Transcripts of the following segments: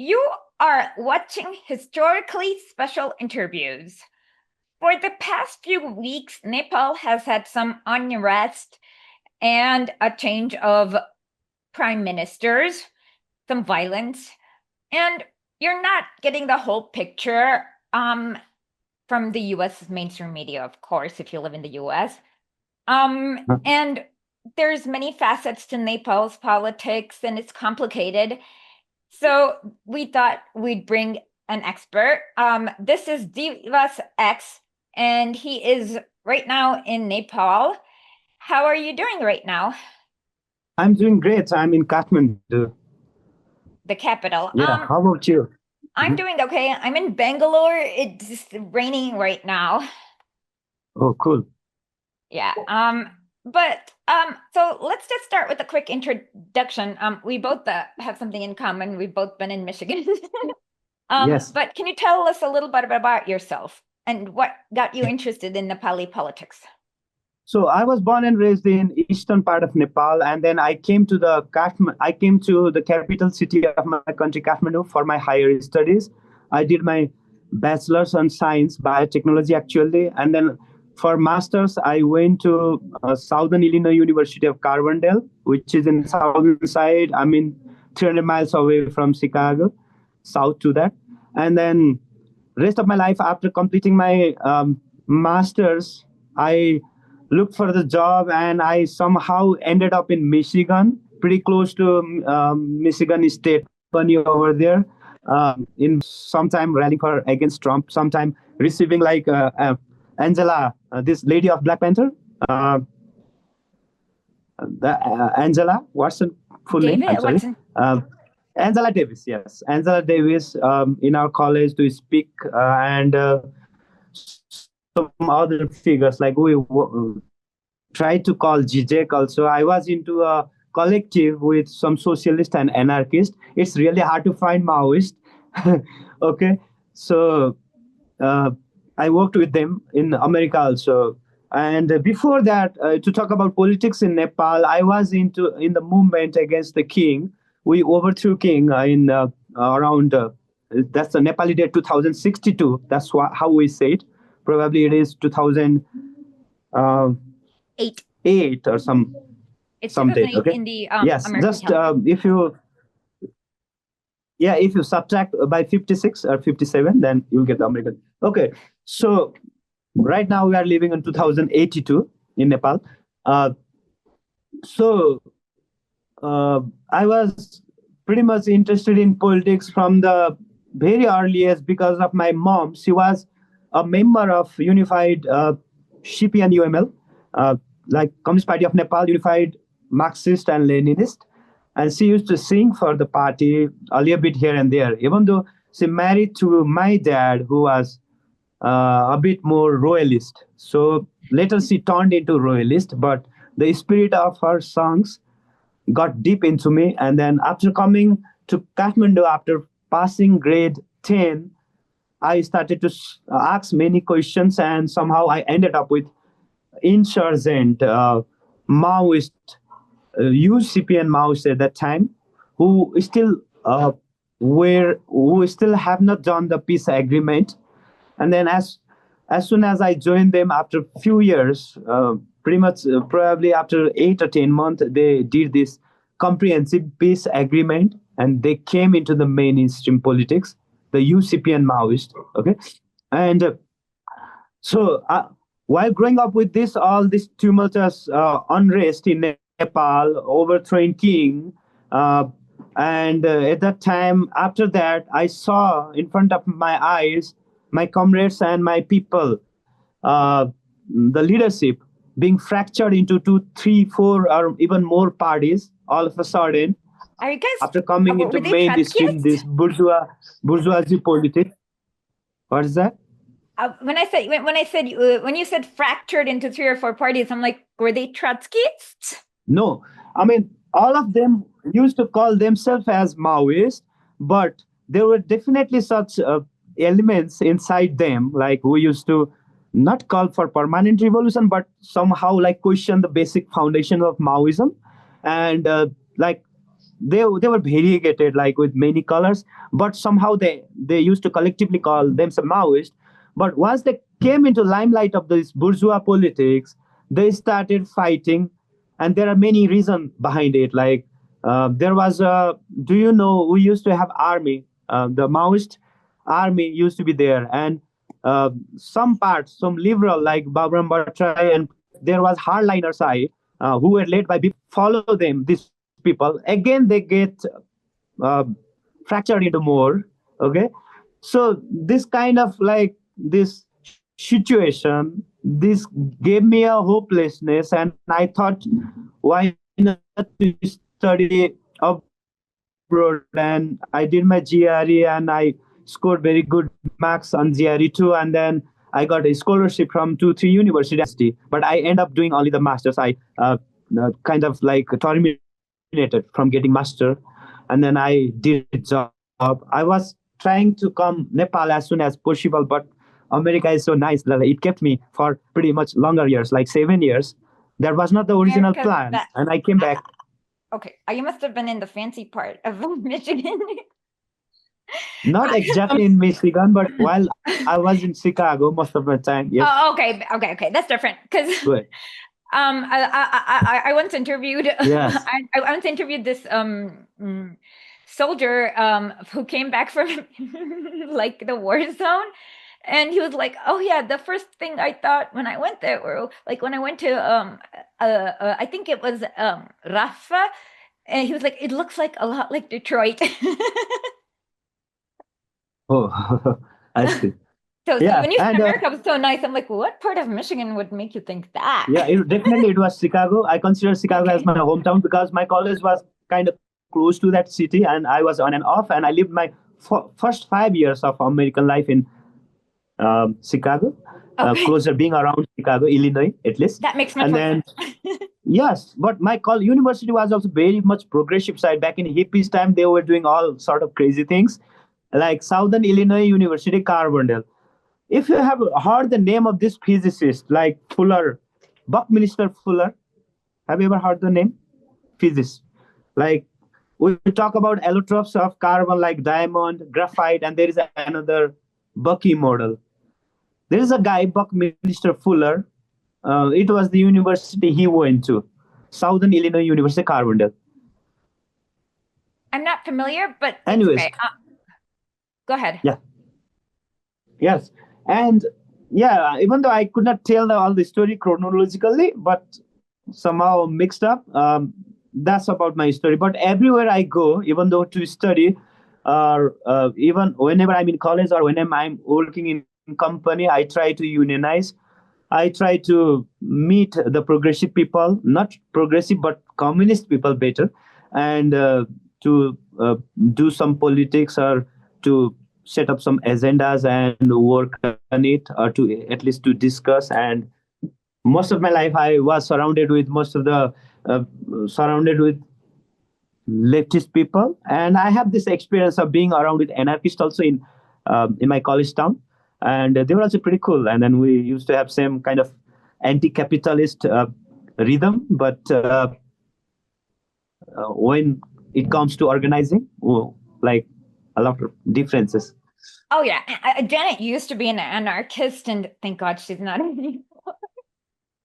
You are watching historically special interviews. For the past few weeks, Nepal has had some unrest and a change of prime ministers, some violence, and you're not getting the whole picture from the US mainstream media, of course, if you live in the US. And there's many facets to Nepal's politics, and it's complicated. So we thought we'd bring an expert. This is Dewas X, and he is right now in Nepal. How are you doing right now? I'm doing great. I'm in Kathmandu. The capital. Yeah, how about you? I'm doing okay. I'm in Bangalore. It's raining right now. Oh, cool. Yeah. So let's just start with a quick introduction. We both have something in common. We've both been in Michigan. Yes. But can you tell us a little bit about yourself and what got you interested in Nepali politics? So I was born and raised in eastern part of Nepal, and then I came to the capital city of my country, Kathmandu, for my higher studies. I did my bachelor's on science, biotechnology actually, and then for masters I went to Southern Illinois University of Carbondale, which is in the southern side. I mean, 300 miles away from Chicago, south to that, and then rest of my life after completing my masters, I looked for the job and I somehow ended up in Michigan, pretty close to Michigan State, funny over there. In sometime rallying for against Trump, sometime receiving like Angela, this lady of Black Panther, Angela, what's her full name? I'm sorry. Angela Davis, yes. Angela Davis in our college to speak and some other figures like we tried to call GJEC also. I was into a collective with some socialist and anarchist. It's really hard to find Maoist. Okay. So I worked with them in America also. And before that, to talk about politics in Nepal, I was in the movement against the king. We overthrew king in around, that's the Nepali date 2062. That's how we say it. Probably it is 2008 or some. It's some date. Okay. In the yes, American just if you subtract by 56 or 57, then you'll get the American. Okay, so right now we are living in 2082 in Nepal. I was pretty much interested in politics from the very earliest because of my mom. She was a member of Unified CPN UML, like Communist Party of Nepal, Unified Marxist and Leninist. And she used to sing for the party a little bit here and there, even though she married to my dad, who was a bit more royalist. So later she turned into royalist, but the spirit of her songs got deep into me. And then after coming to Kathmandu, after passing grade 10, I started to ask many questions, and somehow I ended up with insurgent Maoist, UCPN Maoists at that time, who still who still have not done the peace agreement. And then as soon as I joined them after a few years, pretty much probably after 8 or 10 months, they did this comprehensive peace agreement and they came into the mainstream politics, the UCPN Maoist. Okay. And so while growing up with all this tumultuous unrest in Nepal, overthrowing king, and at that time, after that, I saw in front of my eyes my comrades and my people, the leadership being fractured into 2, 3, 4, or even more parties all of a sudden. Are you guys after coming into mainstream this bourgeoisie politics? What is that? When you said fractured into 3 or 4 parties, I'm like, were they Trotskyists? No, I mean all of them used to call themselves as Maoist, but there were definitely such elements inside them, like we used to not call for permanent revolution, but somehow like question the basic foundation of Maoism, and like they were variegated, like with many colors, but somehow they used to collectively call themselves Maoist. But once they came into limelight of this bourgeois politics, they started fighting, and there are many reasons behind it. Like there was a, do you know, we used to have army, the Maoist army used to be there, and some parts, some liberal like Babram Bhattacharya, and there was hardliner side who were led by follow them. These people again, they get uh, fractured into more. Okay, so this kind of like this situation, this gave me a hopelessness, and I thought, why not to study abroad? And I did my GRE, and I scored very good marks on GRE too, and then I got a scholarship from 2 3 university university, but I end up doing only the masters. I kind of like terminated from getting master, and then I did job. I was trying to come Nepal as soon as possible, but America is so nice that it kept me for pretty much longer years, like 7 years. That was not the original plan, America's and that. I came back. Okay, you must have been in the fancy part of Michigan. Not exactly in Michigan, but while I was in Chicago most of the time. Yes. Oh, okay. That's different because Good. I once interviewed Yes. I once interviewed this soldier who came back from like the war zone, and he was like, oh yeah, the first thing I thought when I went there, or like when I went to I think it was Rafa, and he was like, it looks like a lot like Detroit. Oh, I see. So Yeah, when you said and America was so nice, I'm like, what part of Michigan would make you think that? yeah, definitely it was Chicago. I consider Chicago as Okay. my hometown because my college was kind of close to that city, and I was on and off, and I lived my first 5 years of American life in Chicago, Okay. closer being around Chicago, Illinois, at least. That makes much And more then, sense. yes, but my university was also very much progressive side. Back in hippies time, they were doing all sort of crazy things, like Southern Illinois University, Carbondale. If you have heard the name of this physicist, like Fuller, Buckminster Fuller, have you ever heard the name? Physicist. Like we talk about allotropes of carbon like diamond, graphite, and there is another Bucky model. There is a guy, Buckminster Fuller. It was the university he went to, Southern Illinois University, Carbondale. I'm not familiar, but it's Anyways, okay. Go ahead. yeah, yes, and yeah, even though I could not tell all the story chronologically, but somehow mixed up. That's about my story. But everywhere I go, even though to study, or even whenever I'm in college or when I'm working in company, I try to unionize. I try to meet the progressive people, not progressive but communist people better, and to do some politics or to set up some agendas and work on it, or to at least to discuss. And most of my life I was surrounded with uh, surrounded with leftist people, and I have this experience of being around with anarchists also in my college town, and they were also pretty cool. And then we used to have same kind of anti-capitalist rhythm, but when it comes to organizing, oh, like a lot of differences. Oh yeah, Janet used to be an anarchist, and thank God she's not anymore.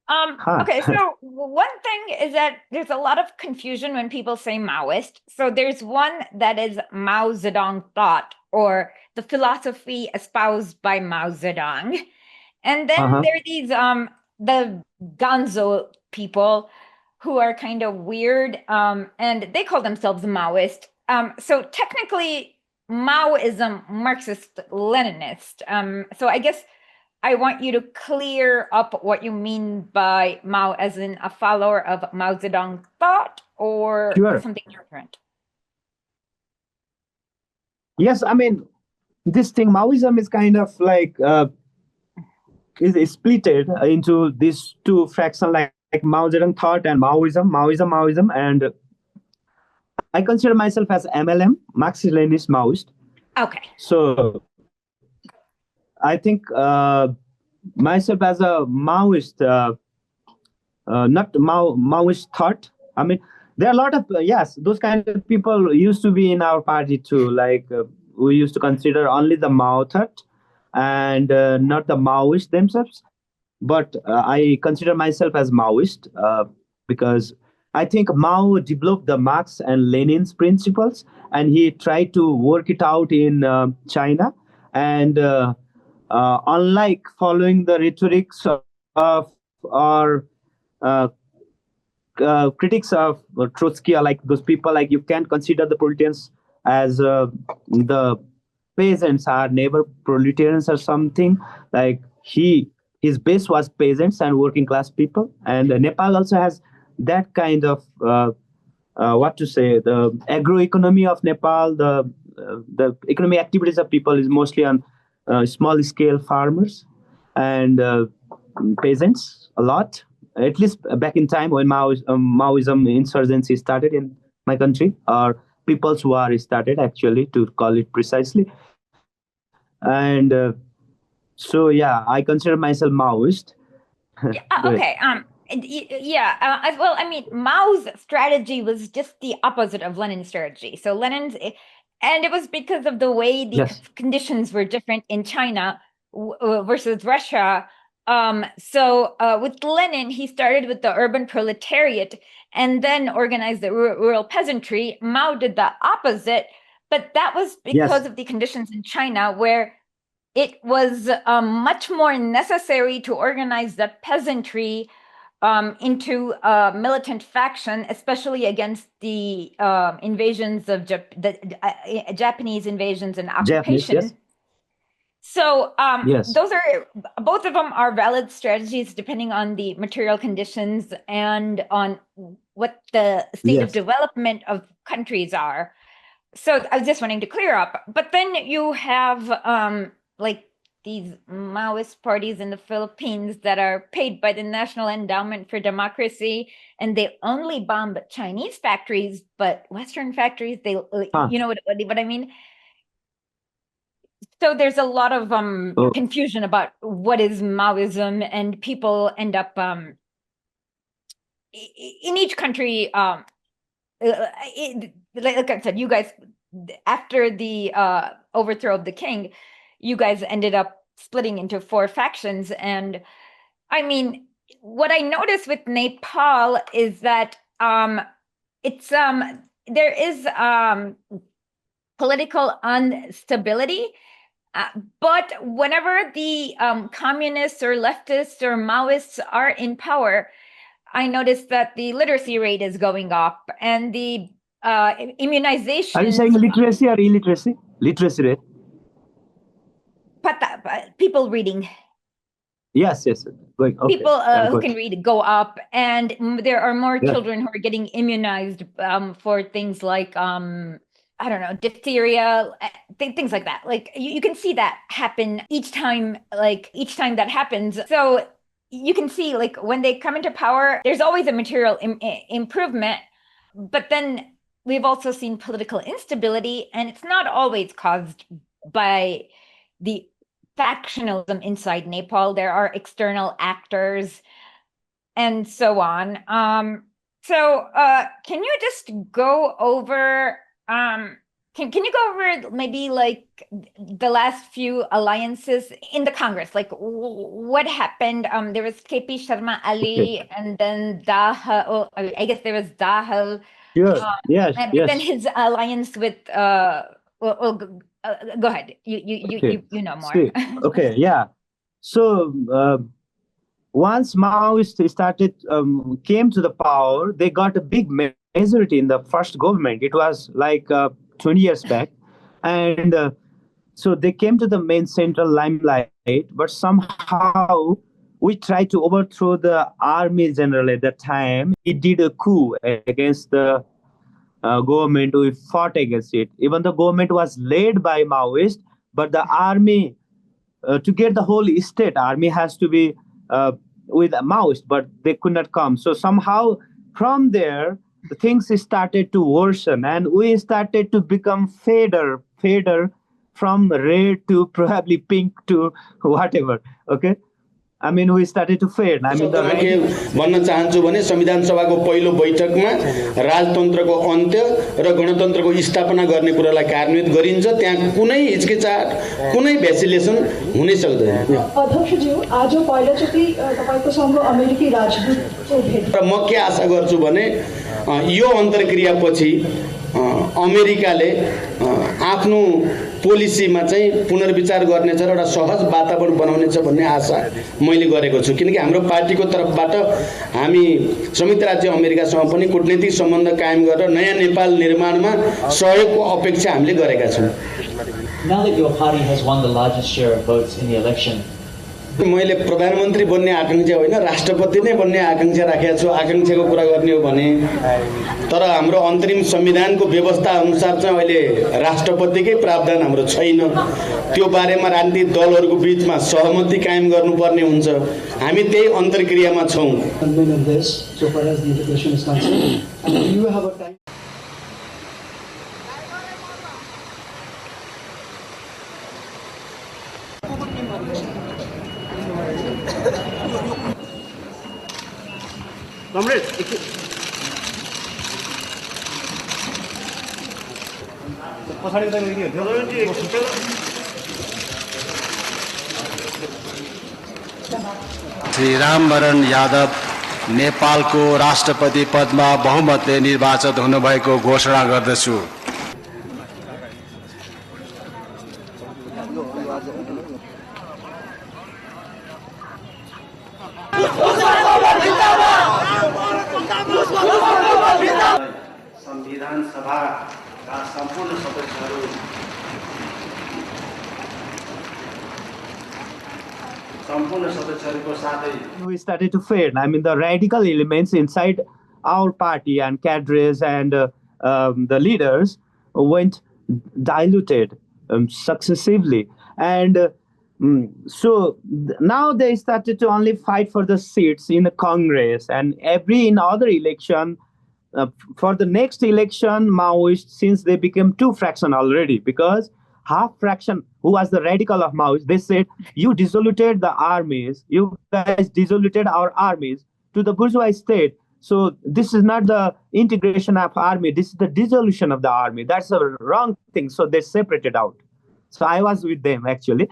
Huh. Okay, so one thing is that there's a lot of confusion when people say Maoist. So there's one that is Mao Zedong thought, or the philosophy espoused by Mao Zedong. And then Uh-huh. there are these the Gonzo people who are kind of weird, and they call themselves Maoist. So technically, Maoism, Marxist, Leninist. So I guess I want you to clear up what you mean by Mao as in a follower of Mao Zedong thought or Sure. something different. Yes, I mean, this thing Maoism is kind of like is splitted into these two fractions, like Mao Zedong thought and Maoism, and I consider myself as MLM, Marxist-Leninist Maoist. Okay. So I think myself as a Maoist, not Maoist thought. I mean, There are a lot of yes, those kind of people used to be in our party too. Like we used to consider only the Mao thought and not the Maoists themselves. But I consider myself as Maoist because I think Mao developed the Marx and Lenin's principles, and he tried to work it out in China. And unlike following the rhetorics of our uh, critics of Trotsky, are like those people, like you can't consider the proletarians as the peasants are neighbor proletarians or something. Like his base was peasants and working class people, and Nepal also has that kind of what to say, the agroeconomy of Nepal, the economic activities of people is mostly on small scale farmers and peasants a lot. At least back in time when Maoism insurgency started in my country, or People's War started, actually, to call it precisely. And so, yeah, I consider myself Maoist. Yeah, Go ahead. okay. Yeah. Well, I mean, Mao's strategy was just the opposite of Lenin's strategy. So and it was because of the way the Yes. conditions were different in China versus Russia. So with Lenin, he started with the urban proletariat and then organized the rural peasantry. Mao did the opposite, but that was because Yes. of the conditions in China where it was much more necessary to organize the peasantry into a militant faction, especially against the invasions of the Japanese invasions and Japanese. Yes. occupation. So Yes. those are both of them are valid strategies depending on the material conditions and on what the state of Yes. development of countries are. So I was just wanting to clear up. But then you have like these Maoist parties in the Philippines that are paid by the National Endowment for Democracy, and they only bomb Chinese factories, but Western factories, they, Huh. you know what I mean? So there's a lot of Oh. confusion about what is Maoism, and people end up in each country. Like I said, you guys, after the overthrow of the king, you guys ended up splitting into 4 factions. And I mean, what I noticed with Nepal is that it's there is political instability. But whenever the communists or leftists or Maoists are in power, I noticed that the literacy rate is going up and the Are you saying immunizations, literacy or illiteracy? Literacy rate. people reading, Yes. Yes. Going. Okay. people Yeah. who Good. can read go up, and there are more Yes. children who are getting immunized for things like I don't know, diphtheria, things like that. Like you can see that happen each time, like each time that happens. So you can see, like, when they come into power, there's always a material improvement, but then we've also seen political instability, and it's not always caused by the factionalism inside Nepal. There are external actors and so on. So can you just go over can you go over maybe like the last few alliances in the Congress? Like what happened? There was KP Sharma Okay. Ali, and then Dahal. Oh, I guess there was Dahal, Sure. Yes. and then Yes. his alliance with go ahead. Okay. You know more. See. Okay. Yeah. So once Maoists started came to the power, they got a big majority in the first government. It was like 20 years back, and so they came to the main central limelight. But somehow we tried to overthrow the army general at that time. He did a coup against the government. We fought against it. Even the government was led by Maoist, but the army, to get the whole state, army has to be with a Maoist, but they could not come. So somehow from there, the things started to worsen, and we started to become fader from red to probably pink to whatever. Okay. I mean, we started to fade. I mean, के भन्न चाहन्छु भने संविधान सभाको पहिलो बैठकमा राजतन्त्रको अन्त्य र गणतन्त्रको स्थापना गर्ने कुरालाई कार्यान्वित गरिन्छ। त्यहाँ कुनै हिचकिचाहट, कुनै भ्यासिलेसन हुनै सक्दैन। अध्यक्षज्यू, आज पहिलोचोटि तपाईकोसँग अमेरिकी राजदूतको भेट। र म के आशा गर्छु भने यो अन्तर्क्रियापछि अमेरिकाले आफ्नो पोलिसीमा चाहिँ पुनर्विचार गर्नेछ र एउटा सहज वातावरण बनाउनेछ भन्ने आशा मैले गरेको छु। किनकि हाम्रो पार्टीको तर्फबाट हामी संयुक्त राज्य अमेरिकासँग पनि कूटनीतिक सम्बन्ध कायम गरेर नयाँ नेपाल निर्माणमा सहयोगको अपेक्षा हामीले गरेका छौँ। Now that your party has won the largest share of votes in the election, मैले प्रधानमन्त्री बन्ने आकांक्षा होइन, राष्ट्रपति नै बन्ने आकांक्षा राखेको छु। आकांक्षाको कुरा गर्ने हो भने तर हाम्रो अन्तरिम संविधानको व्यवस्था अनुसार चाहिँ अहिले राष्ट्रपतिकै प्रावधान हाम्रो छैन। त्यो बारेमा राजनीतिक दलहरूको बीचमा सहमति कायम गर्नुपर्ने हुन्छ। हामी त्यही अन्तर्क्रियामा छौँ। श्री रामवरण यादव नेपालको राष्ट्रपति पदमा बहुमतले निर्वाचित हुनुभएको घोषणा गर्दछु। संविधान सभाका सम्पूर्ण सदस्यहरू we started to fade. I mean, the radical elements inside our party and cadres and the leaders went diluted successively. And now they started to only fight for the seats in the Congress and in other election. For the next election, Maoists, since they became two fraction already, because half fraction, who was the radical of Maoists, they said, you dissoluted the armies, you guys dissoluted our armies to the bourgeois state. So this is not the integration of army, this is the dissolution of the army. That's a wrong thing. So they separated out. So I was with them actually,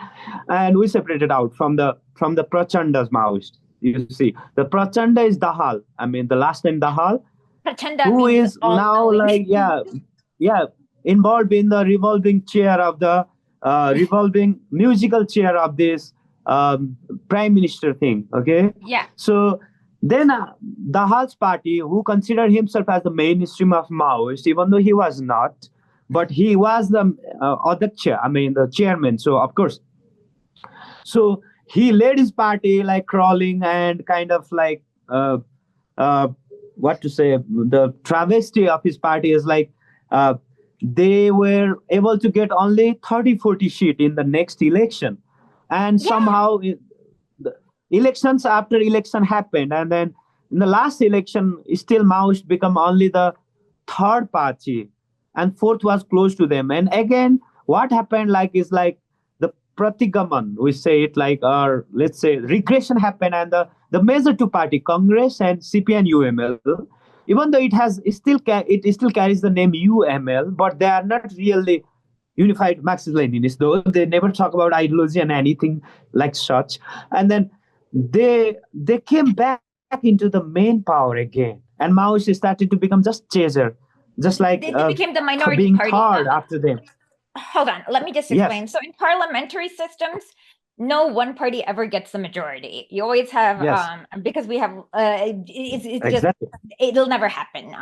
and we separated out from the Prachanda's Maoists. You see, the Prachanda is Dahal. I mean, the last name Dahal, Prachanda, who is now like involved in the revolving chair of the revolving musical chair of this prime minister thing. Okay. Yeah. So then Dahal's party, who considered himself as the mainstream of Maoist, even though he was not, but he was the Adhyaksha, I mean the chairman. So of course, so he led his party like crawling and kind of like what to say, the travesty of his party is like they were able to get only 30-40 seats in the next election. And somehow the elections after election happened. And then in the last election, still Maoist become only the third party and fourth was close to them. And again, what happened is like the pratigaman, we say it like, or let's say regression happened, and the major two party, Congress and CP and UML, even though it still carries the name UML, but they are not really unified Marxist-Leninists, though they never talk about ideology and anything like such. And then they came back into the main power again, and Maoists started to become just chaser, just like they became the minority being party hard after them. Hold on, let me just explain. Yes. So in parliamentary systems, no one party ever gets the majority. You always have, because we have, it's Exactly. just, it'll never happen,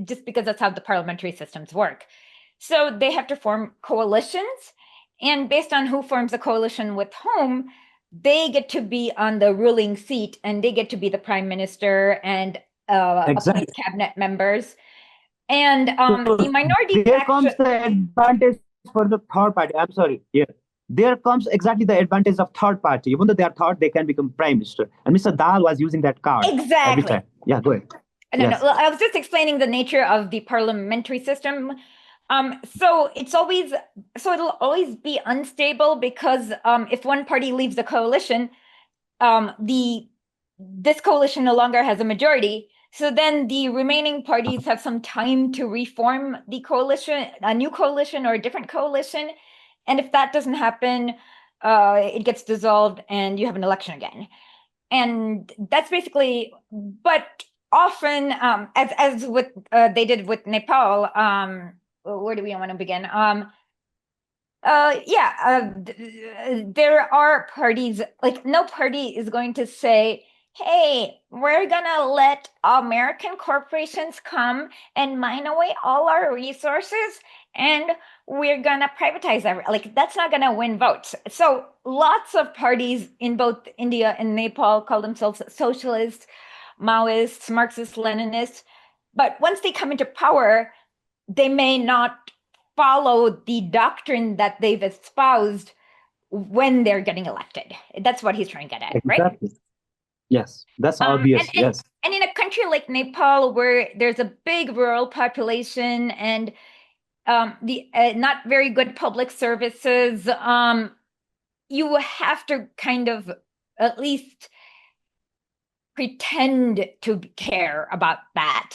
just because that's how the parliamentary systems work. So they have to form coalitions, and based on who forms a coalition with whom, they get to be on the ruling seat, and they get to be the prime minister and appoint cabinet members. And the minority there comes the advantage for the third party. I'm sorry. Yeah. There comes exactly the advantage of third party. Even though they are third, they can become prime minister. And Mr. Dal was using that card every time. Yeah, go ahead. No, I was just explaining the nature of the parliamentary system. So it'll always be unstable because if one party leaves the coalition, this coalition no longer has a majority. So then the remaining parties have some time to reform the coalition, a new coalition or a different coalition. And if that doesn't happen, it gets dissolved and you have an election again. And that's basically, but often, as with they did with Nepal, where do we want to begin? There are parties, like no party is going to say, hey, we're gonna let American corporations come and mine away all our resources and we're gonna privatize everything. Like that's not gonna win votes. So lots of parties in both India and Nepal call themselves socialists, Maoists, Marxists, Leninists. But once they come into power, they may not follow the doctrine that they've espoused when they're getting elected. That's what he's trying to get at, Exactly. right? Yes, that's obvious. Yes. And in a country like Nepal, where there's a big rural population and the not very good public services, you have to kind of at least pretend to care about that.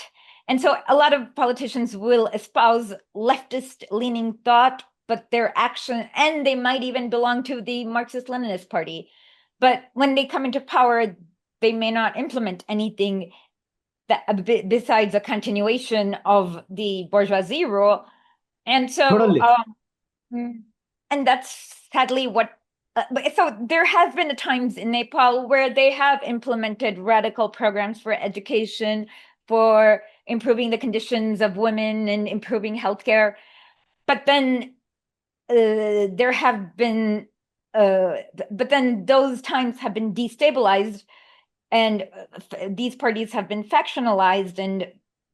And so a lot of politicians will espouse leftist leaning thought, but their action, and they might even belong to the Marxist-Leninist party. But when they come into power, they may not implement anything that besides a continuation of the bourgeoisie rule. And so, Totally. and that's sadly what, so there have been times in Nepal where they have implemented radical programs for education, for improving the conditions of women and improving healthcare. But then there have been, but then those times have been destabilized and these parties have been factionalized and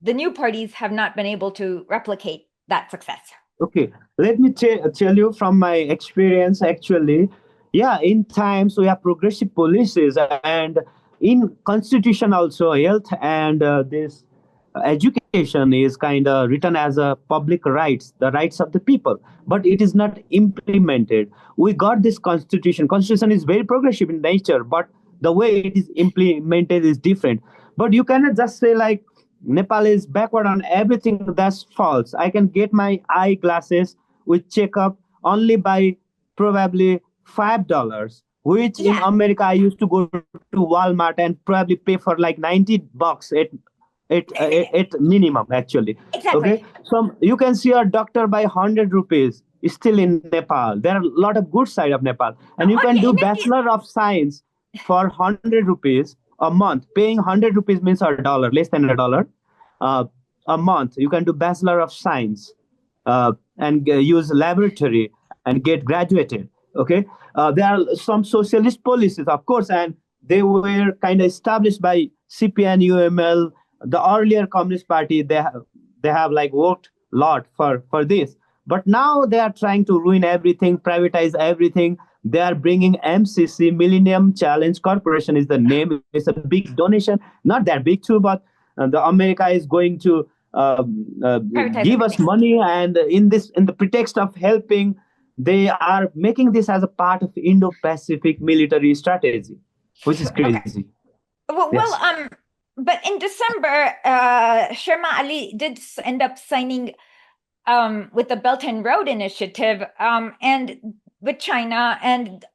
the new parties have not been able to replicate that success. Okay, let me tell you from my experience actually. Yeah, in times we have progressive policies and in constitution also health and this education is kind of written as a public rights, the rights of the people, but it is not implemented. We got this constitution is very progressive in nature, but the way it is implemented is different. But you cannot just say like Nepal is backward on everything. That's false. I can get my eyeglasses with checkup only by probably $5, which in America I used to go to Walmart and probably pay for like $90 at minimum actually. Exactly. Okay, so you can see a doctor by 100 rupees is still in Nepal. There are a lot of good side of Nepal, and you can do Bachelor of Science for 100 rupees a month. Paying 100 rupees means $1, less than $1 a month. You can do Bachelor of Science and use laboratory and get graduated. Okay, there are some socialist policies, of course, and they were kind of established by CPN, UML, the earlier Communist Party. They have like worked a lot for this, but now they are trying to ruin everything, privatize everything. They are bringing MCC, Millennium Challenge Corporation is the name. It's a big donation, not that big too, but the America is going to give us money, and in the pretext of helping, they are making this as a part of Indo-Pacific military strategy, which is crazy. Okay. Well, but in December, Sharma Ali did end up signing with the Belt and Road Initiative and with China, and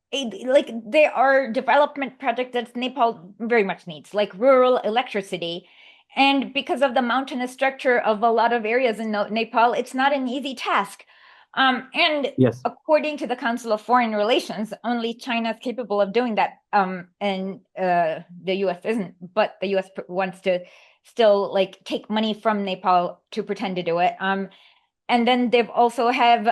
like there are development projects that Nepal very much needs, like rural electricity. And because of the mountainous structure of a lot of areas in Nepal, it's not an easy task. And according to the Council of Foreign Relations, only China is capable of doing that, and the U.S. isn't. But the U.S. wants to still like take money from Nepal to pretend to do it. And then they've also have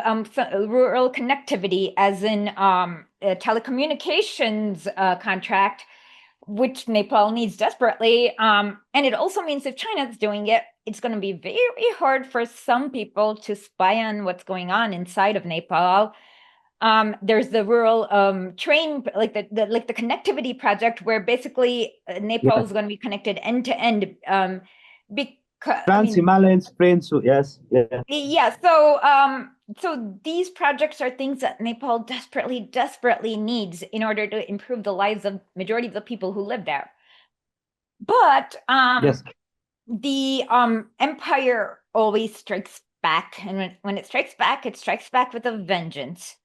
rural connectivity, as in a telecommunications contract, which Nepal needs desperately. And it also means if China is doing it, it's going to be very hard for some people to spy on what's going on inside of Nepal. There's the rural train, like the connectivity project, where basically Nepal is going to be connected end to end. Because Trans-Himalayan trains, yes. Yeah, so so these projects are things that Nepal desperately needs in order to improve the lives of majority of the people who live there. But Yes. the empire always strikes back, and when it strikes back with a vengeance.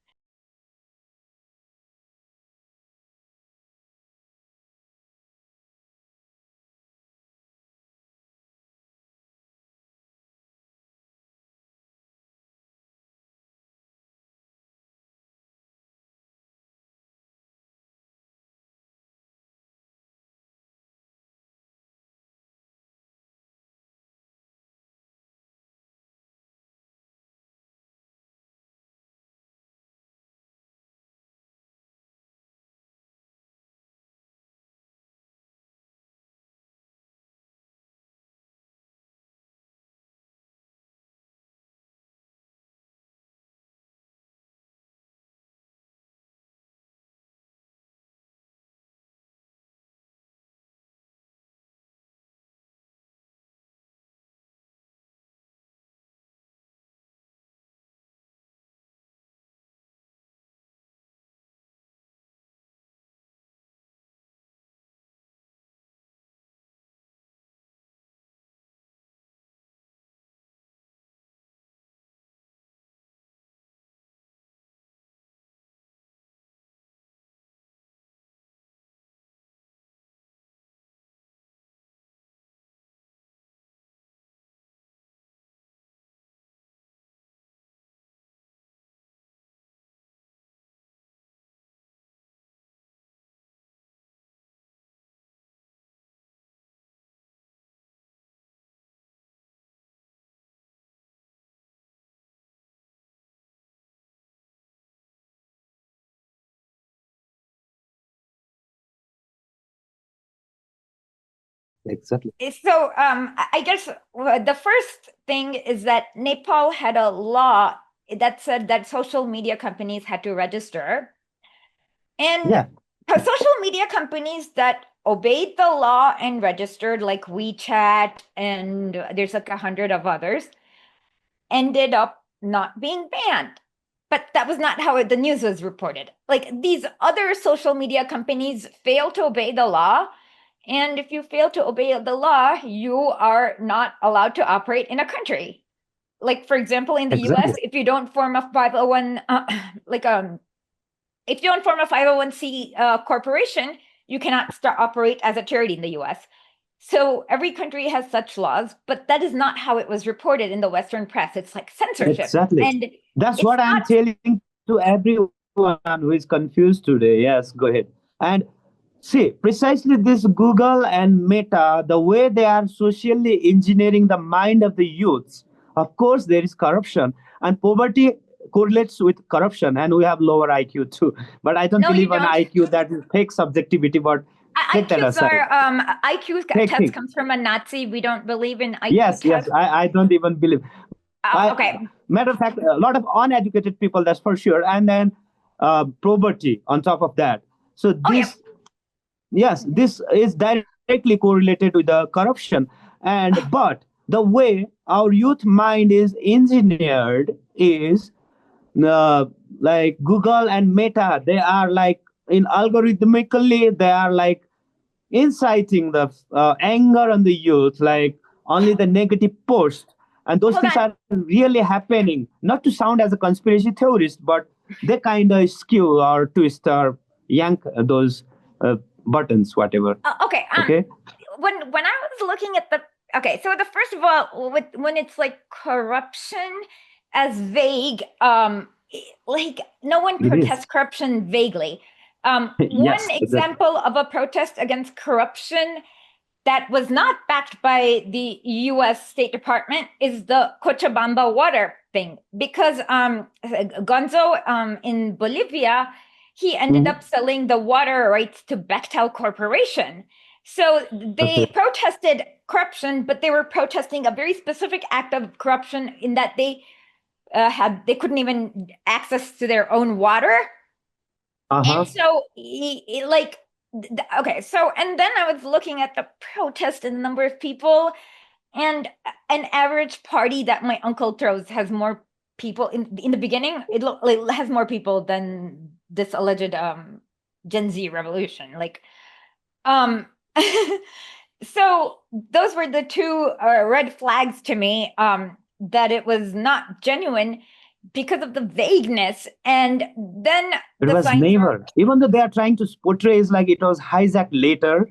Exactly. So I guess the first thing is that Nepal had a law that said that social media companies had to register. And Yeah. social media companies that obeyed the law and registered, like WeChat, and there's like 100 of others, ended up not being banned. But that was not how the news was reported. Like, these other social media companies fail to obey the law. And if you fail to obey the law, you are not allowed to operate in a country. Like, for example, in the Exactly. US, if you don't form a 501, if you don't form a 501c corporation, you cannot operate as a charity in the US. So every country has such laws, but that is not how it was reported in the Western press. It's like censorship. Exactly. And That's it's what I'm not telling to everyone who is confused today. Yes, go ahead. And see, precisely this Google and Meta, the way they are socially engineering the mind of the youths, of course, there is corruption. And poverty correlates with corruption, and we have lower IQ too. But I don't No, you believe on don't. IQ, that is fake subjectivity, but take that IQs aside. are IQ Take test thing. comes from a Nazi. We don't believe in IQ Yes, tests. I don't even believe. Okay. Matter of fact, a lot of uneducated people, that's for sure, and then poverty on top of that. So Oh yeah. this, yes, this is directly correlated with the corruption. And but the way our youth mind is engineered is uh, like Google and Meta. They are like in algorithmically, they are like inciting the anger on the youth, like only the negative posts. And those Hold things on. are really happening. Not to sound as a conspiracy theorist, but they kind of skew or twist or yank those buttons, whatever. Okay. Okay. When I was looking at so the first of all, when it's like corruption as vague, like no one It is. protests corruption vaguely. One Yes. example of a protest against corruption that was not backed by the U.S. State Department is the Cochabamba water thing, because Gonzo in Bolivia, he ended up selling the water rights to Bechtel Corporation. So they Okay. protested corruption, but they were protesting a very specific act of corruption in that they couldn't even access to their own water. Uh-huh. And so okay, so and then I was looking at the protest and the number of people, and an average party that my uncle throws has more people in the beginning. It has more people than this alleged Gen Z revolution. Like, so those were the two red flags to me, that it was not genuine because of the vagueness. And then It was never, even though they are trying to portray it like it was hijacked later.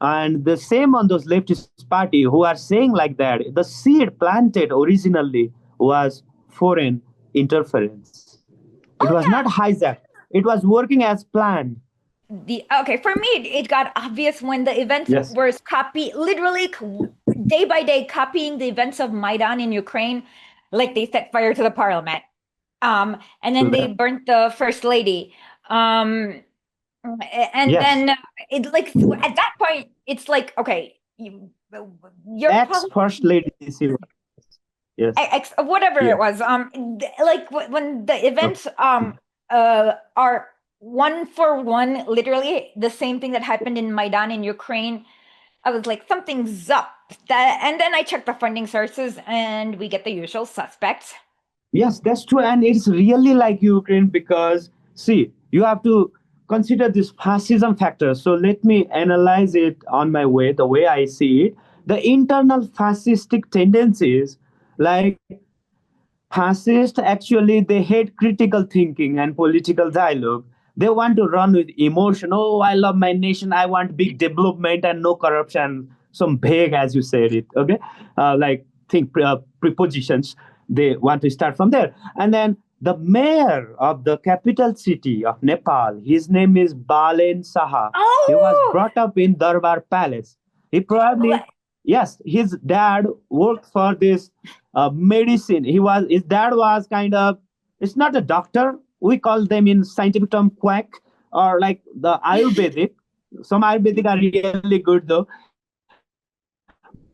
And the same on those leftist party who are saying like that, the seed planted originally was foreign interference. It was not hijacked. It was working as planned. For me, it got obvious when the events Yes. were literally day by day copying the events of Maidan in Ukraine, like they set fire to the parliament, and then they burnt the first lady, and Yes. then it like at that point it's like, okay, your Ex-first lady. Yes. Whatever it was, like when the events are one for one, literally the same thing that happened in Maidan in Ukraine, I was like, something's up. And then I checked the funding sources, and we get the usual suspects. Yes, that's true. And it's really like Ukraine because, see, you have to consider this fascism factor. So let me analyze it on my way, the way I see it. The internal fascistic tendencies, like fascists, actually, they hate critical thinking and political dialogue. They want to run with emotion. Oh, I love my nation. I want big development and no corruption. Some vague, as you said it. Okay, like think prepositions. They want to start from there, and then the mayor of the capital city of Nepal. His name is Balen Saha. Oh! He was brought up in Darbar Palace. He probably yes, his dad worked for this medicine. His dad was kind of, it's not a doctor. We call them in scientific term quack, or like the Ayurvedic. Some Ayurvedic are really good though.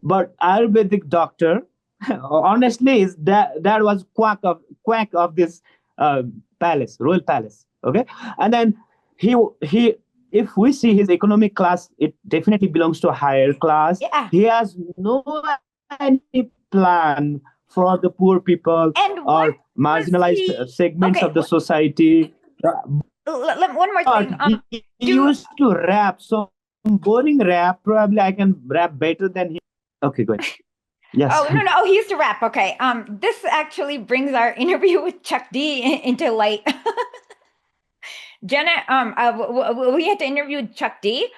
But Ayurvedic doctor, honestly, is that was quack of this palace, royal palace. Okay, and then he if we see his economic class, it definitely belongs to a higher class. Yeah. He has no any plan for the poor people or marginalized segments of the society. One more thing. He used to rap some boring rap. Probably I can rap better than him. Okay, good. Yes. Oh no, he used to rap. Okay. This actually brings our interview with Chuck D into light. Jenna, we had to interview Chuck D,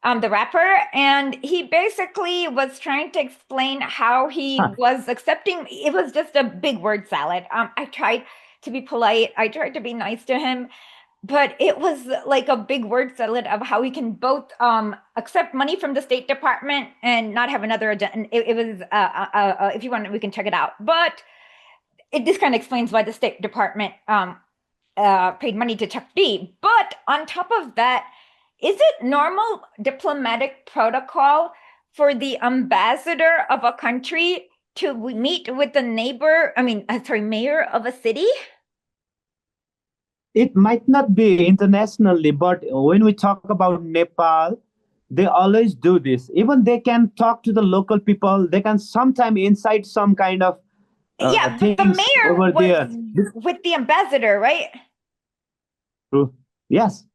the rapper, and he basically was trying to explain how he was accepting. It was just a big word salad. I tried to be polite. I tried to be nice to him, but it was like a big word salad of how we can both accept money from the State Department and not have another agenda. It was, if you want, we can check it out. But this kind of explains why the State Department paid money to Chuck D. But on top of that, is it normal diplomatic protocol for the ambassador of a country to meet with the mayor of a city? It might not be internationally, but when we talk about Nepal, they always do this. Even they can talk to the local people. They can sometimes incite some kind of but the mayor over was there with the ambassador, right? True. Yes.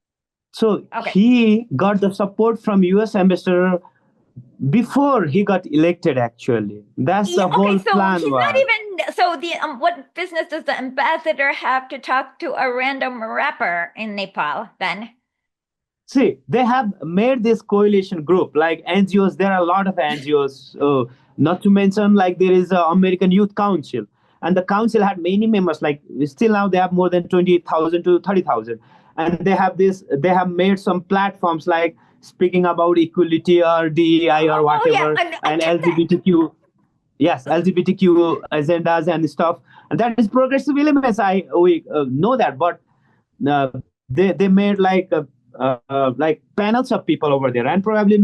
So Okay. he got the support from U.S. ambassador before he got elected. Actually, that's the whole plan. He's not even. So what business does the ambassador have to talk to a random rapper in Nepal then? See, they have made this coalition group like NGOs. There are a lot of NGOs. Not to mention, like there is a American Youth Council, and the council had many members. Like still now, they have more than 20,000 to 30,000, and they have this. They have made some platforms like speaking about equality or DEI or whatever, and LGBTQ. Yes, LGBTQ agendas and stuff, and that is progressive elements. We know that, but they made like panels of people over there, and probably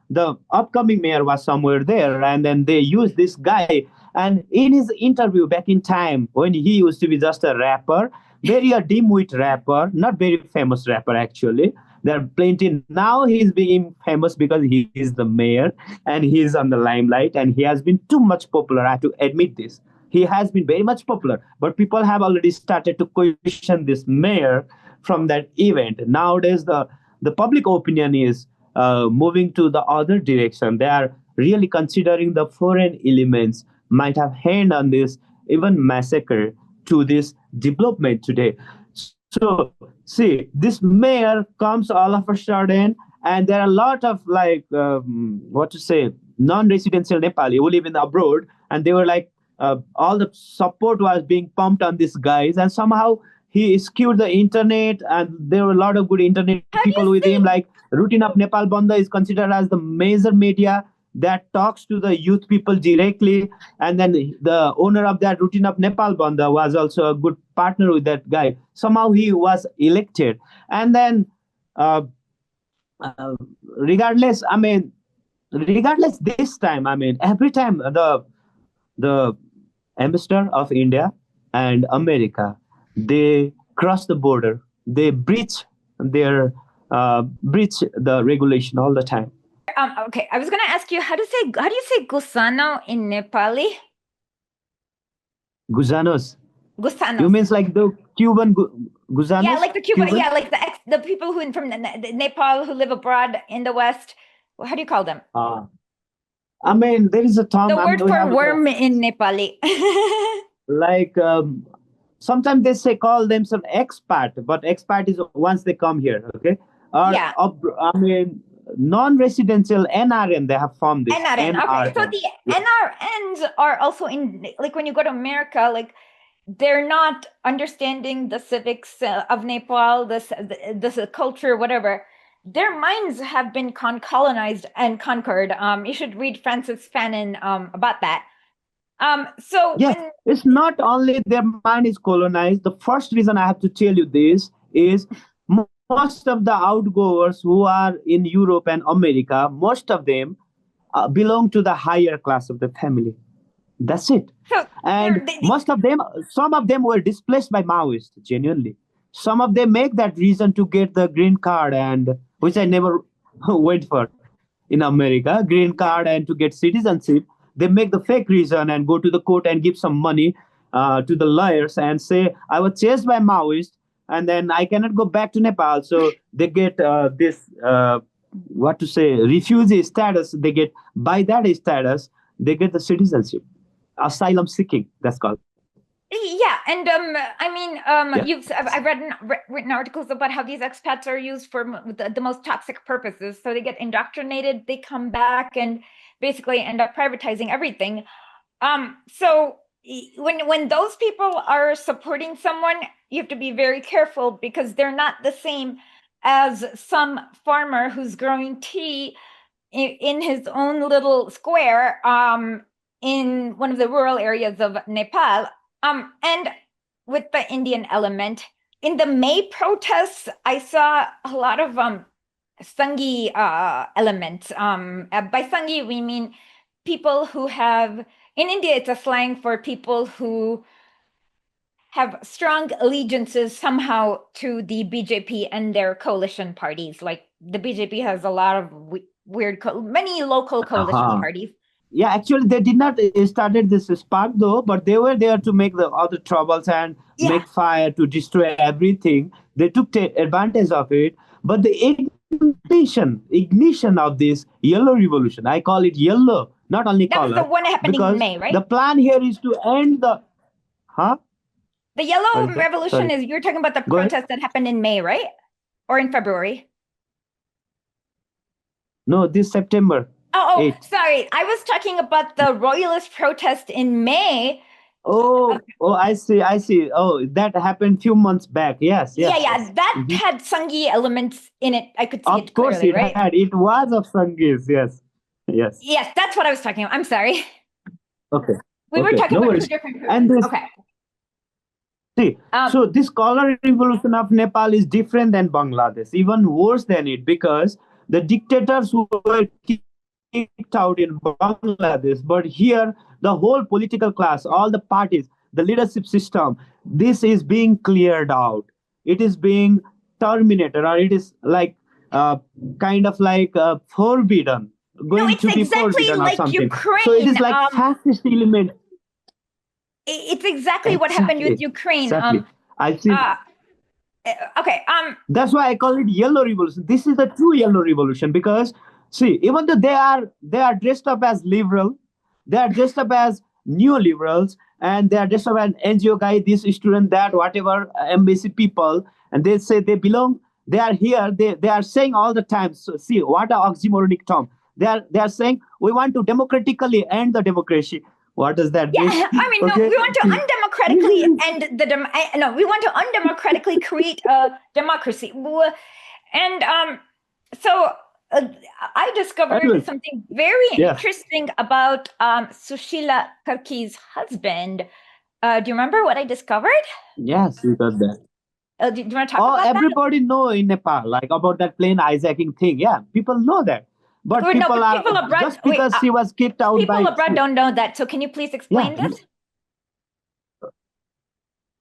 the upcoming mayor was somewhere there, and then they used this guy. And in his interview back in time when he used to be just a rapper, very a dim-wit rapper, not very famous rapper actually. There are plenty. Now he's being famous because he is the mayor and he's on the limelight, and he has been too much popular. I have to admit this. he has been very much popular, but people have already started to question this mayor from that event. Nowadays, the public opinion is moving to the other direction. They are really considering the foreign elements might have hand on this even massacre to this development today. So see, this mayor comes all of a sudden, and there are a lot of like what to say, non-residential Nepali who live in abroad, and they were like all the support was being pumped on these guys, and somehow he skewed the internet, and there were a lot of good internet How do people you with him. say Like Routine of Nepal Banda is considered as the major media that talks to the youth people directly, and then the owner of that Routine of Nepal Banda was also a good partner with that guy. Somehow he was elected, and then uh, uh, regardless, I mean, regardless this time, I mean, every time the ambassador of India and America, they cross the border, they breach the regulation all the time. okay, I was going to ask you how do you say gusano in Nepali? Gusanos. Gusanos. You means like the Cuban gusanos? Yeah, like the Cuban, Cuban? yeah, like the people who from Nepal who live abroad in the West. How do you call them? I mean, there is a term. The word for worm in Nepali. Like sometimes they call themselves expat, but expat is once they come here, okay? Or Yeah. I mean, non-residential NRN. They have formed this NRN. Okay, so NRN. the NRNs are also in, like when you go to America, like they're not understanding the civics of Nepal, the culture, whatever. Their minds have been colonized and conquered. You should read Francis Fanon about that. So Yes, it's not only their mind is colonized. The first reason I have to tell you this is most of the outgoers who are in Europe and America, most of them belong to the higher class of the family. That's it. So And most of them, some of them were displaced by Maoists, genuinely. Some of them make that reason to get the green card, and which I never went for in America, green card and to get citizenship. They make the fake reason and go to the court and give some money to the lawyers and say, I was chased by Maoists and then I cannot go back to Nepal. So they get this, what to say, refugee status. They get, by that status, they get the citizenship. Asylum seeking, that's called. Yeah, and I mean, I've read written articles about how these expats are used for the most toxic purposes. So they get indoctrinated, they come back, and basically end up privatizing everything. So when those people are supporting someone, you have to be very careful because they're not the same as some farmer who's growing tea in his own little square in one of the rural areas of Nepal. And with the Indian element, in the May protests, I saw a lot of Sanghi elements. By Sanghi, we mean people who have, in India, it's a slang for people who have strong allegiances somehow to the BJP and their coalition parties. Like the BJP has a lot of many local coalition parties. Yeah, actually, they did not started this spark though, but they were there to make the other troubles and make fire to destroy everything. They took advantage of it, but the ignition of this yellow revolution, I call it yellow, not only that color. That was the one happening in May, right? The plan here is to end the, The yellow revolution is, you're talking about the protest that happened in May, right? Or in February? No, this September. Oh, sorry. I was talking about the royalist protest in May. Oh, I see. Oh, that happened a few months back. Yes. Yeah. That had Sanghi elements in it. I could see it clearly, Of course, it right? had. It was of Sanghis. Yes. Yes, that's what I was talking about. I'm sorry. Okay. We were talking about two different protests. And this, okay. See, so this color revolution of Nepal is different than Bangladesh, even worse than it, because the dictators who were kicked out in Bangladesh, but here the whole political class, all the parties, the leadership system, this is being cleared out. It is being terminated, or it is like kind of like forbidden, going to be exactly forbidden like or something. Ukraine. So it is like fascist element. It's exactly what happened with Ukraine. Exactly. I think okay. That's why I call it yellow revolution. This is the true yellow revolution because see, even though they are dressed up as liberal, they are dressed up as neoliberals, and they are dressed up as NGO guy, this student, that, whatever, embassy people, and they say they belong. They are here. They are saying all the time. So see what a oxymoronic term. They are saying we want to democratically end the democracy. What does that mean? Yeah, I mean, no, Okay. we want to undemocratically end we want to undemocratically create a democracy. And so I discovered something very interesting about Sushila Karki's husband. Do you remember what I discovered? Yes, you got that. Do you want to talk about everybody know in Nepal, like about that plane hijacking thing. Yeah, people know that. But people abroad, just because she was kicked out people abroad don't know that. So can you please explain this?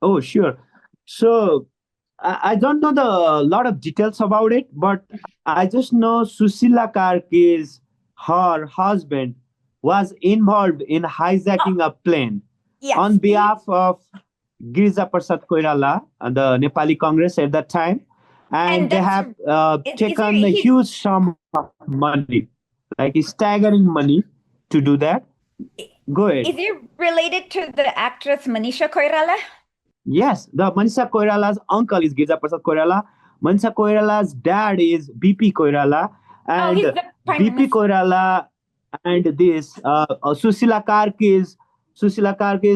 Oh, sure. So I don't know the lot of details about it, but I just know Susila Karki's her husband was involved in hijacking a plane on behalf of Girija Prasad Koirala, the Nepali Congress at that time. And they have taken a huge sum of money, like staggering money to do that. Go ahead. Is he related to the actress Manisha Koirala? Yes, the Manisha Koirala's uncle is Girija Prasad Koirala. Manisha Koirala's dad is BP Koirala. And BP Koirala and this Susila Karki's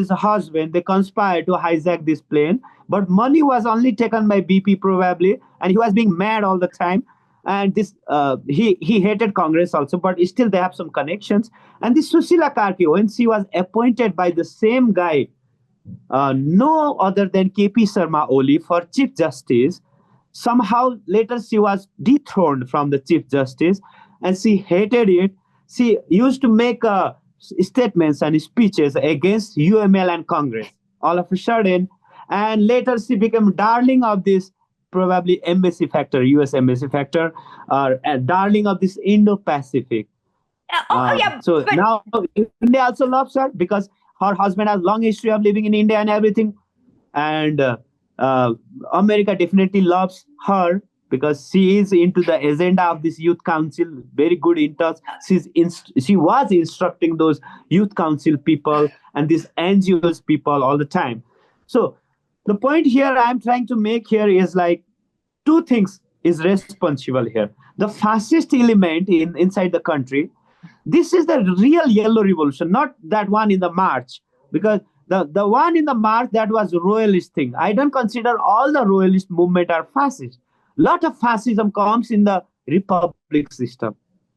husband, they conspired to hijack this plane. But money was only taken by BP probably, and he was being mad all the time. And this he hated Congress also, but still they have some connections. And this Susila Karki, when she was appointed by the same guy, no other than KP Sharma Oli for Chief Justice, somehow later she was dethroned from the Chief Justice, and she hated it. She used to make statements and speeches against UML and Congress all of a sudden. And later she became darling of this probably embassy factor, US embassy factor, or darling of this Indo-Pacific. So now India also loves her because her husband has long history of living in India and everything. And America definitely loves her because she is into the agenda of this youth council, very good in touch. She was instructing those youth council people and these NGOs people all the time. So the point here I'm trying to make here is like two things is responsible here. The fascist element inside the country. This is the real yellow revolution, not that one in the march, because the one in the march, that was royalist thing. I don't consider all the royalist movement are fascist. Lot of fascism comes in the republic system.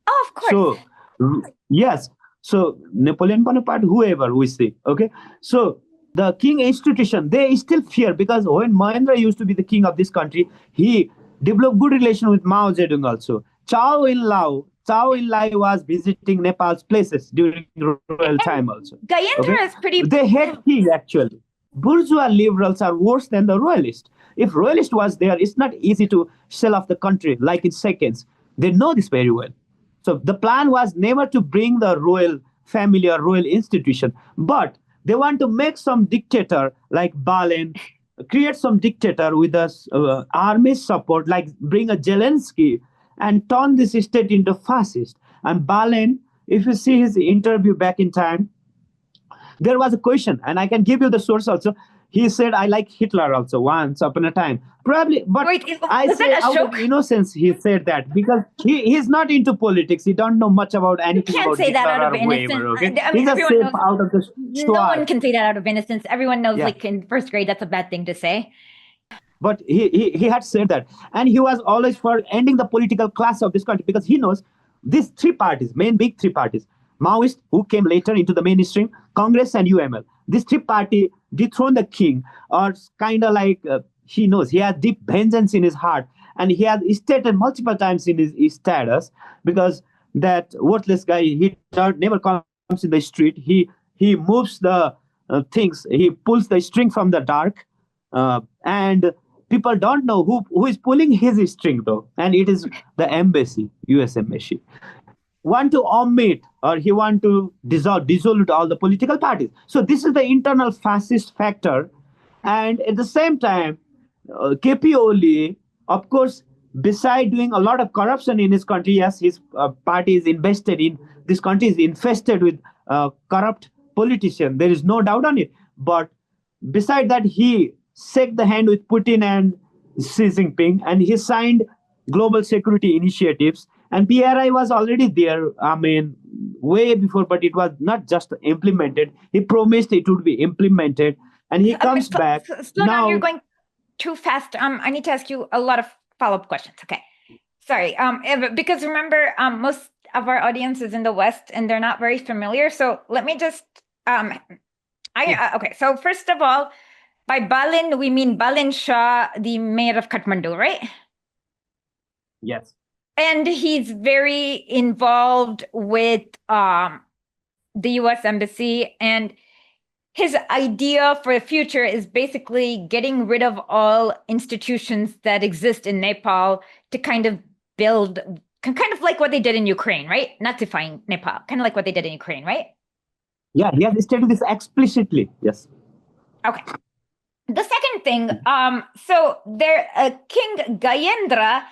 Oh, of course. So yes. So Napoleon Bonaparte, whoever we say, okay. So the king institution, they still fear, because when Mahendra used to be the king of this country, he developed good relation with Mao Zedong also. Chow In-lai was visiting Nepal's places during royal time also. Gayendra is pretty... They hate king actually. Bourgeois liberals are worse than the royalist. If royalist was there, it's not easy to sell off the country like in seconds. They know this very well. So the plan was never to bring the royal family or royal institution, but they want to make some dictator like Balen, create some dictator with the army support, like bring a Zelensky and turn this state into fascist. And Balen, if you see his interview back in time, there was a question, and I can give you the source also. He said, I like Hitler also once upon a time. Probably, but I say out of innocence he said that, because he's not into politics. He don't know much about anything. You can't say that out of innocence. Okay? I mean, he's everyone knows, out of the no one can say that out of innocence. Everyone knows, like in first grade, that's a bad thing to say. But he had said that. And he was always for ending the political class of this country, because he knows these three parties, main big three parties, Maoist, who came later into the mainstream, Congress and UML. This three party dethrone the king, or kind of like he knows he has deep vengeance in his heart, and he has stated multiple times in his status, because that worthless guy, he never comes in the street. He moves the things. He pulls the string from the dark, and people don't know who is pulling his string though, and it is the embassy, US embassy. want to omit, or he want to dissolve all the political parties. So this is the internal fascist factor. And at the same time, KP Oli, of course, beside doing a lot of corruption in his country, yes, his party is invested in, this country is infested with corrupt politicians. There is no doubt on it. But beside that, he shook the hand with Putin and Xi Jinping, and he signed global security initiatives. And PRI was already there, I mean, way before, but it was not just implemented. He promised it would be implemented, and he comes back. Slow down, you're going too fast. I need to ask you a lot of follow-up questions. Okay. Sorry. Because remember, most of our audience is in the West and they're not very familiar. So let me just, okay. So first of all, by Balin, we mean Balin Shah, the mayor of Kathmandu, right? Yes. And he's very involved with the US Embassy, and his idea for the future is basically getting rid of all institutions that exist in Nepal to kind of build, kind of like what they did in Ukraine, right? Nazifying Nepal, kind of like what they did in Ukraine, right? Yeah, he has stated this explicitly. Yes. Okay. The second thing, so there, King Gayendra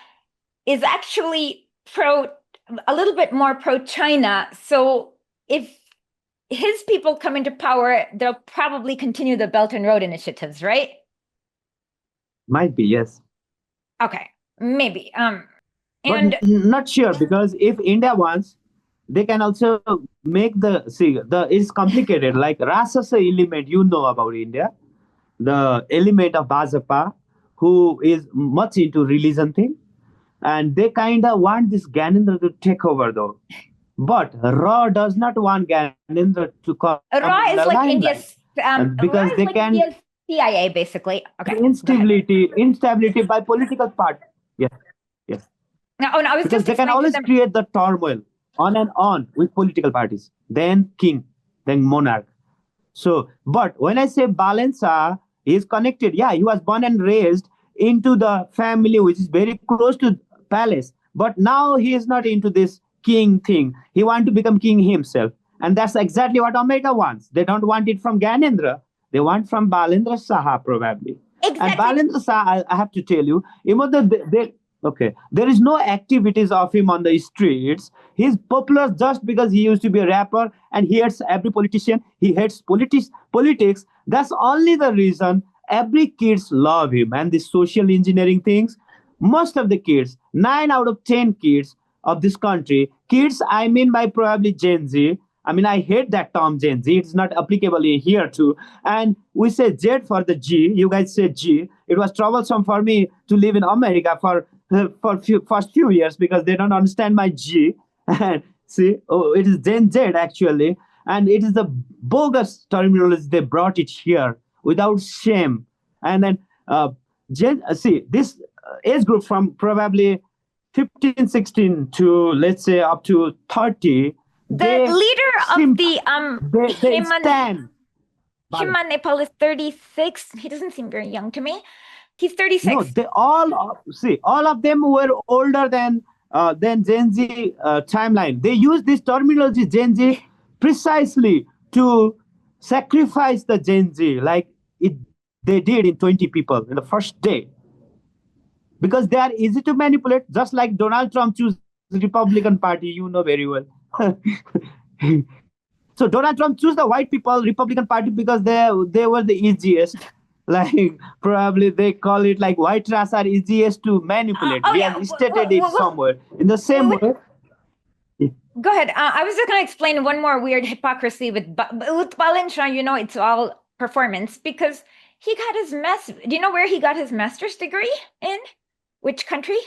is actually a little bit more pro-China. So if his people come into power, they'll probably continue the Belt and Road initiatives, right? Might be, yes. Okay, maybe. But not sure, because if India wants, they can also make it's complicated. Like Rasasa element, you know about India, the element of Bajapa, who is much into religion thing, and they kind of want this Gyanendra to take over though. But Ra does not want Gyanendra to come. Ra is like India's, because they can India's CIA basically. Okay. Instability by political party. Yes, yes. No, I was because just they can always create the turmoil on and on with political parties. Then king, then monarch. So, but when I say Balensa, he is connected. Yeah, he was born and raised into the family which is very close to palace. But now he is not into this king thing. He wants to become king himself. And that's exactly what America wants. They don't want it from Gyanendra. They want from Balendra Saha, probably. Exactly. And Balendra Saha, I have to tell you, even though there is no activities of him on the streets. He's popular just because he used to be a rapper and he hates every politician. He hates politics. That's only the reason every kids love him. And the social engineering things, most of the kids, 9 out of 10 kids of this country, kids, I mean by probably Gen Z. I mean, I hate that term Gen Z. It's not applicable here too. And we say Z for the G. You guys say G. It was troublesome for me to live in America for first few years because they don't understand my G. And see, it is Gen Z actually. And it is the bogus terminology. They brought it here without shame. And then this age group from probably 15, 16 to let's say up to 30. The leader of the Himan Nepal is 36. He doesn't seem very young to me. He's 36. No, they all of them were older than Gen Z timeline. They use this terminology Gen Z precisely to sacrifice the Gen Z, like they did in 20 people in the first day. Because they are easy to manipulate, just like Donald Trump chose the Republican Party, you know very well. So Donald Trump chose the white people, Republican Party, because they were the easiest. Like probably they call it like white race are easiest to manipulate. We have stated it somewhere. In the same way. Go ahead. I was just going to explain one more weird hypocrisy with Balin Shah. You know, it's all performance because he got his do you know where he got his master's degree in? Which country?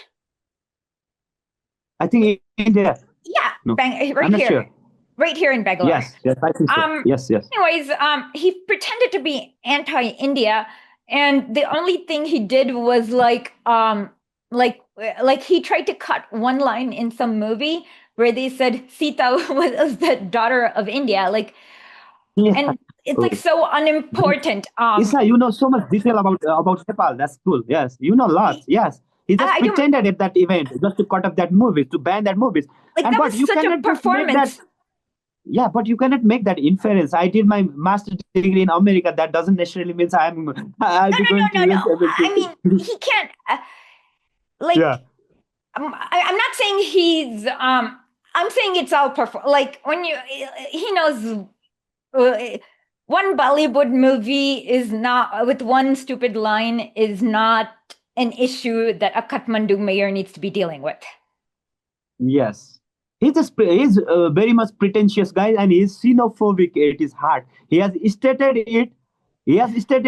I think India. Yeah, no, right here. Sure. Right here in Bangalore. Yes, I think so. Yes. Anyways, he pretended to be anti-India, and the only thing he did was like he tried to cut one line in some movie where they said Sita was the daughter of India, and it's like so unimportant. Isa, you know so much detail about Nepal. That's cool. Yes, you know lots. Yes, He just pretended at that event just to cut off that movie, to ban that movies. Like, that was such a performance. Yeah, but you cannot make that inference. I did my master's degree in America. That doesn't necessarily mean I'll be going to US. I mean, he can't. Yeah. I'm not saying he's. I'm saying it's all like when he knows. One Bollywood movie is not, with one stupid line, is not an issue that a Kathmandu mayor needs to be dealing with. Yes. He's very much pretentious guy, and he's xenophobic at his heart. He has stated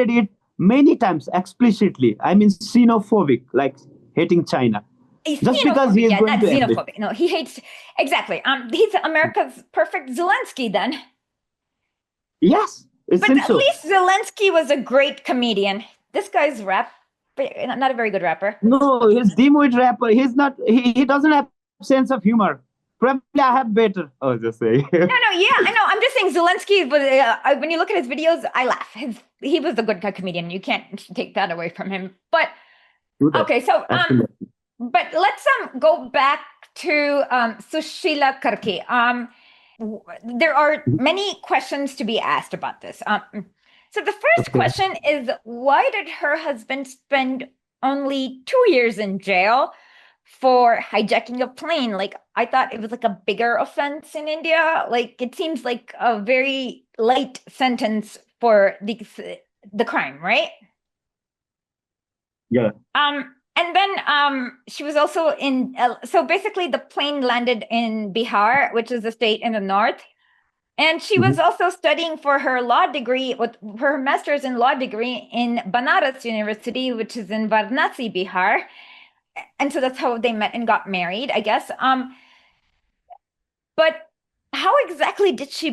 it many times explicitly. I mean, xenophobic, like hating China. Just because he is going to xenophobic. No, he hates, exactly. He's America's perfect Zelensky then. Yes, but at least Zelensky was a great comedian. This guy's not a very good rapper. No, he's dimwit rapper. He's not. He doesn't have sense of humor. Probably I have better. Oh, just say. No, yeah, I know. I'm just saying Zelensky. But when you look at his videos, I laugh. He was a good comedian. You can't take that away from him. But okay, so but let's go back to Sushila Karki. There are many questions to be asked about this. So the first question is, why did her husband spend only 2 years in jail for hijacking a plane? Like, I thought it was like a bigger offense in India. Like, it seems like a very light sentence for the crime, right? Yeah. And then she was also so basically the plane landed in Bihar, which is a state in the north. And she was also studying for her law degree, with her master's in law degree in Banaras University, which is in Varanasi, Bihar. And so that's how they met and got married, I guess. But how exactly did she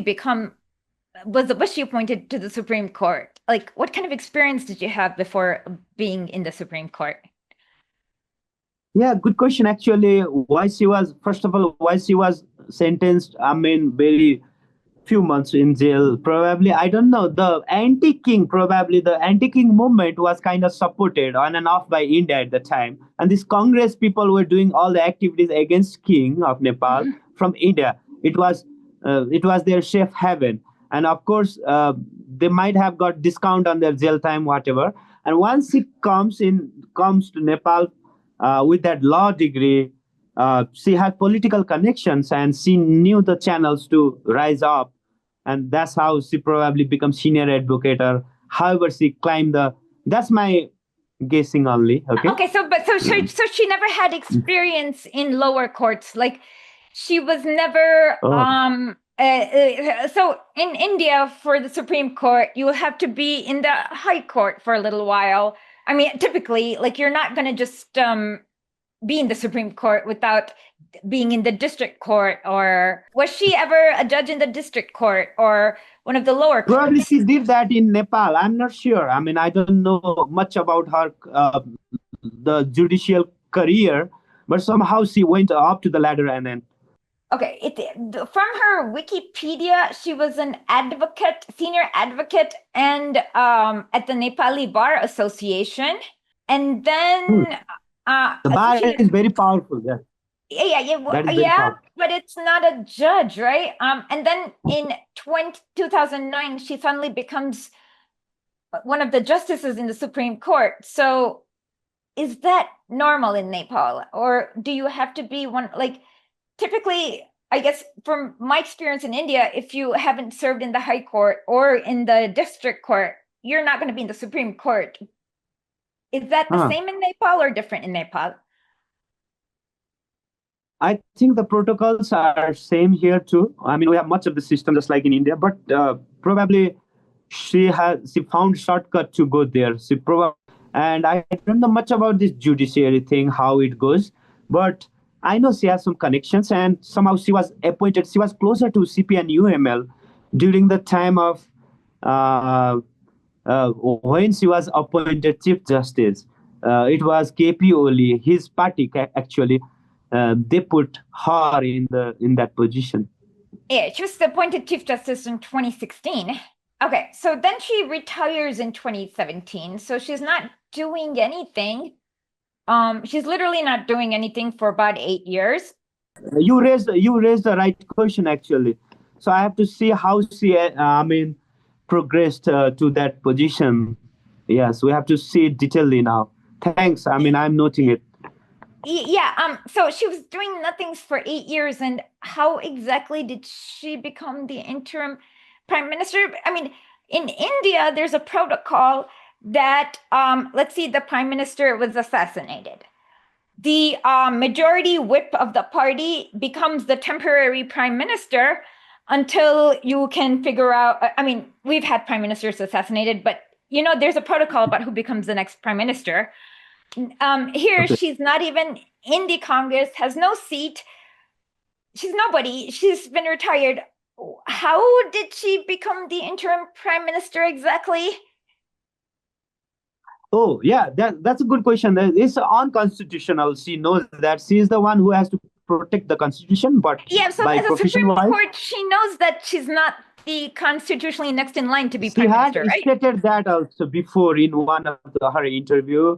was she appointed to the Supreme Court? Like, what kind of experience did you have before being in the Supreme Court? Yeah, good question. Actually, why she was sentenced, I mean, very few months in jail. Probably, I don't know, the anti-king movement was kind of supported on and off by India at the time. And these Congress people were doing all the activities against King of Nepal from India. It was their safe haven. And of course, they might have got discount on their jail time, whatever. And once he comes to Nepal, with that law degree, she had political connections and she knew the channels to rise up. And that's how she probably becomes senior advocate, or however she climbed that's my guessing only. Okay. So she never had experience in lower courts. Like, she was never, so in India, for the Supreme Court, you will have to be in the High Court for a little while. I mean, typically, like, you're not going to just be in the Supreme Court without being in the district court. Or was she ever a judge in the district court or one of the lower courts? Probably she did that in Nepal. I'm not sure. I mean, I don't know much about her the judicial career, but somehow she went up to the ladder and then. Okay, from her Wikipedia, she was an advocate, senior advocate, and at the Nepali Bar Association, and then the bar is very powerful. Yeah, but it's not a judge, right? And then in 2009, she suddenly becomes one of the justices in the Supreme Court. So, is that normal in Nepal, or do you have to be one? Like, typically, I guess from my experience in India, if you haven't served in the High Court or in the district court, you're not going to be in the Supreme Court. Is that the same in Nepal or different in Nepal? I think the protocols are same here too. I mean, we have much of the system just like in India, but probably she found shortcut to go there. And I don't know much about this judiciary thing, how it goes, but I know she has some connections, and somehow she was appointed. She was closer to CP and UML during the time of when she was appointed Chief Justice. It was KP Oli, his party actually. They put her in that position. Yeah, she was appointed Chief Justice in 2016. Okay, so then she retires in 2017. So she's not doing anything. she's literally not doing anything for about 8 years. You raised the right question actually. So I have to see how she progressed to that position. Yes, we have to see it detailedly now. Thanks. I'm noting it. Yeah. So she was doing nothing for 8 years, and how exactly did she become the interim prime minister? I mean, in India, there's a protocol that let's see, the prime minister was assassinated. The majority whip of the party becomes the temporary prime minister until you can figure out. I mean, we've had prime ministers assassinated, but there's a protocol about who becomes the next prime minister. Here, Okay. she's not even in the Congress, has no seat. She's nobody. She's been retired. How did she become the interim prime minister exactly? Oh, yeah, that's a good question. It's unconstitutional. She knows that she is the one who has to protect the constitution, but Yeah, so by as a profession Supreme wise, Court, she knows that she's not the constitutionally next in line to be she prime had minister, right? stated that also before in one of her interview.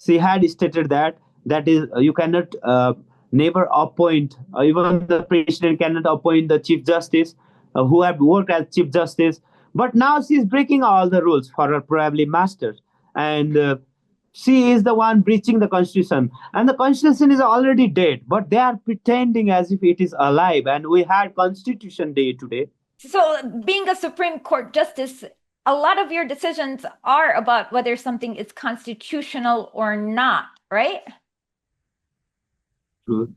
She had stated that is you cannot never appoint, even the president cannot appoint the chief justice who have worked as chief justice. But now she's breaking all the rules for her probably masters, and she is the one breaching the constitution, and the constitution is already dead. But they are pretending as if it is alive, and we had Constitution Day today. So, being a Supreme Court justice, a lot of your decisions are about whether something is constitutional or not, right? True.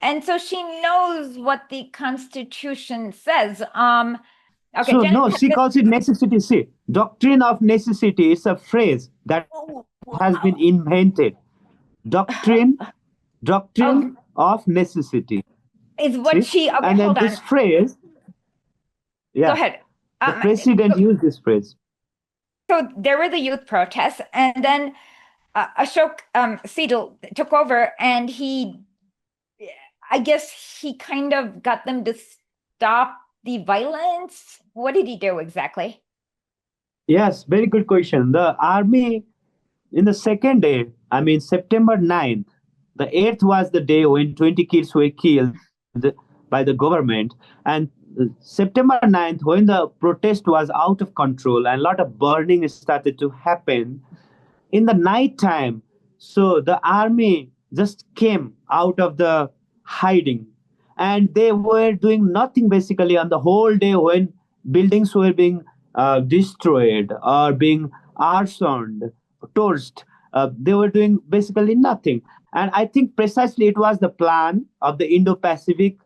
And so she knows what the Constitution says. Okay, So Janet, no, she calls it necessity. See, doctrine of necessity is a phrase that has been invented. Doctrine of of necessity. is what See, she. Okay, and then hold on. this phrase, Go yeah, ahead. the president used this phrase. So there were the youth protests, and then Ashok Seidel took over, and I guess he kind of got them to stop the violence. What did he do exactly? Yes, very good question. The army, in the second day, September 9th, the 8th was the day when 20 kids were killed by the government. And September 9th, when the protest was out of control and a lot of burning started to happen in the night time, so the army just came out of the hiding, and they were doing nothing basically on the whole day when buildings were being destroyed or being arsoned, torched. They were doing basically nothing. And I think precisely it was the plan of the Indo-Pacific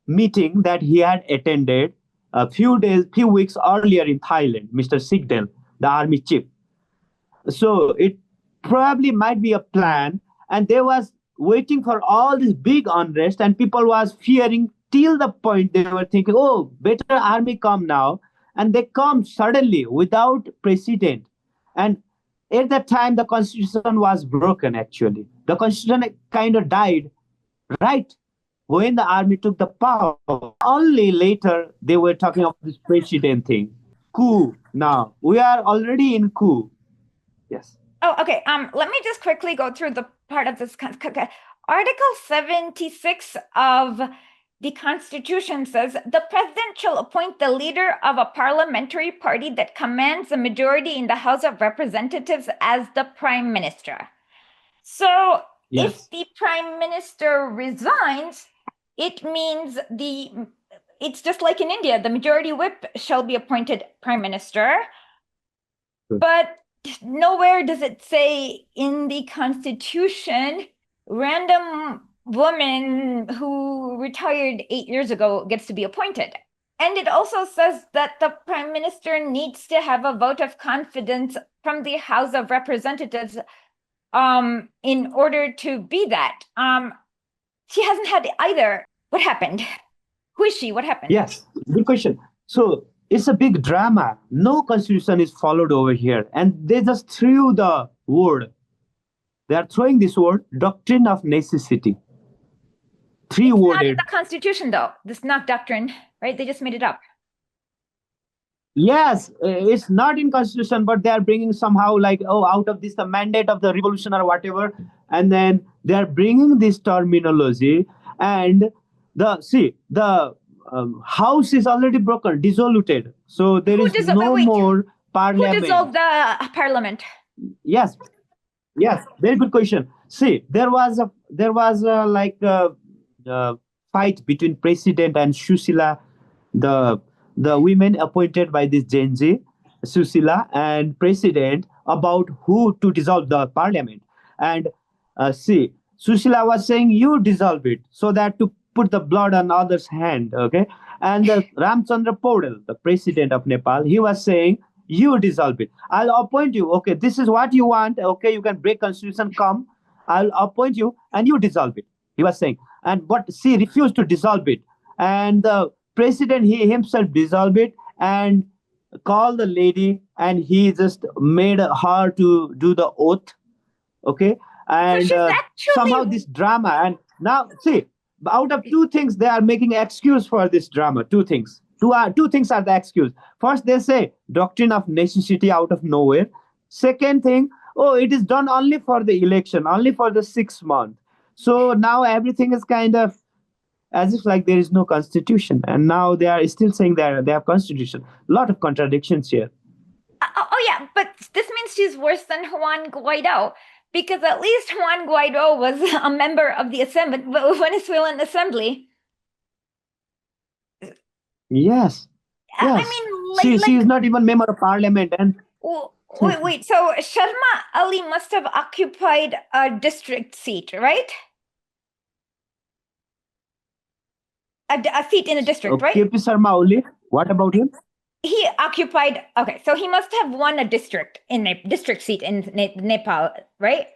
meeting that he had attended a few weeks earlier in Thailand, Mr. Sigdel, the army chief. So it probably might be a plan, and they was waiting for all this big unrest, and people was fearing till the point they were thinking, oh, better army come now, and they come suddenly without precedent. And at that time the constitution was broken. Actually, the constitution kind of died right when the army took the power. Only later they were talking about this president thing. Coup. Now we are already in coup. Yes. Oh, okay. Let me just quickly go through the part of this. Article 76 of the Constitution says the president shall appoint the leader of a parliamentary party that commands a majority in the House of Representatives as the prime minister. So Yes. if the prime minister resigns, it means it's just like in India, the majority whip shall be appointed prime minister. Good. But nowhere does it say in the Constitution, random woman who retired 8 years ago gets to be appointed. And it also says that the prime minister needs to have a vote of confidence from the House of Representatives in order to be that. She hasn't had either. What happened? Who is she? What happened? Yes, good question. So it's a big drama. No constitution is followed over here, and they just threw the word. They are throwing this word, doctrine of necessity. It's not in Three-worded. the Constitution, though. This is not doctrine, right? They just made it up. Yes, it's not in constitution, but they are bringing somehow like, oh, out of this the mandate of the revolution or whatever, and then they are bringing this terminology, and the house is already broken, dissoluted, so there is no wait, more who parliament. dissolved the parliament? Yes, yes, very good question. See, there was like a fight between president and Susila, the the women appointed by this Gen Z, Susila and president, about who to dissolve the parliament. And see, Susila was saying you dissolve it so that to put the blood on others' hand. Okay, and Ramchandra Podel, the president of Nepal, he was saying you dissolve it. I'll appoint you. Okay, this is what you want. Okay, you can break constitution. Come, I'll appoint you, and you dissolve it. He was saying, and but she refused to dissolve it, and the president he himself dissolved it and called the lady, and he just made her to do the oath. Okay, So and she's somehow actually this drama, and now see, out of two things they are making excuse for this drama. Two things, two things are the excuse. First they say doctrine of necessity out of nowhere. Second thing, oh, it is done only for the election, only for the 6 month. So now everything is kind of as if like there is no constitution, and now they are still saying they have constitution. A lot of contradictions here. oh yeah, but this means she's worse than Juan Guaido, because at least Juan Guaido was a member of the Venezuelan Assembly. Yes, I yes, mean, she is not even member of parliament, and wait. So Sharma Ali must have occupied a district seat, right? A seat in a district, right? KP Sharma Oli, what about him? He occupied. Okay, so he must have won a district seat in Nepal, right?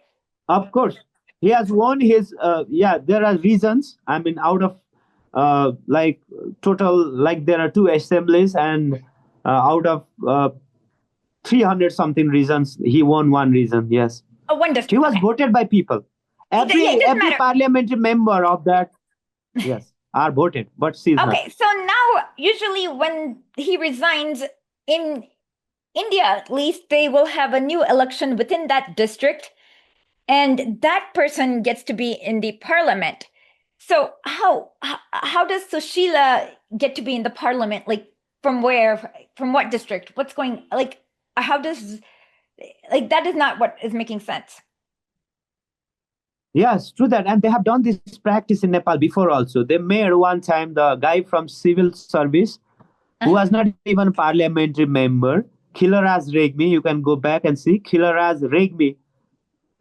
Of course, he has won his. Yeah, there are reasons. I mean, out of like total, like there are two assemblies, and out of 300 something reasons, he won one reason. Yes, One district. he was voted by people. Every parliamentary member of that, yes, are voted, but she's not. Okay, so now usually when he resigns in India, at least they will have a new election within that district, and that person gets to be in the parliament. So how does Sushila get to be in the parliament? Like from where? From what district? What's going like? How does like that is not what is making sense. Yes, true that. And they have done this practice in Nepal before also. They made one time the guy from civil service who was not even parliamentary member, Khilaraj Regmi. You can go back and see Khilaraj Regmi.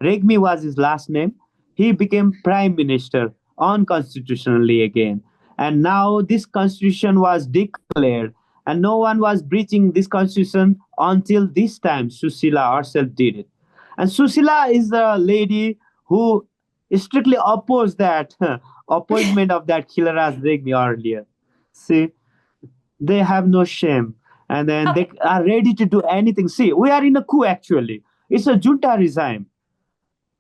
Regmi was his last name. He became prime minister unconstitutionally again. And now this constitution was declared, and no one was breaching this constitution until this time Susila herself did it. And Susila is the lady who strictly opposed that appointment of that Khilaraj Regmi earlier. See, they have no shame, and then they are ready to do anything. See, we are in a coup actually. It's a junta regime.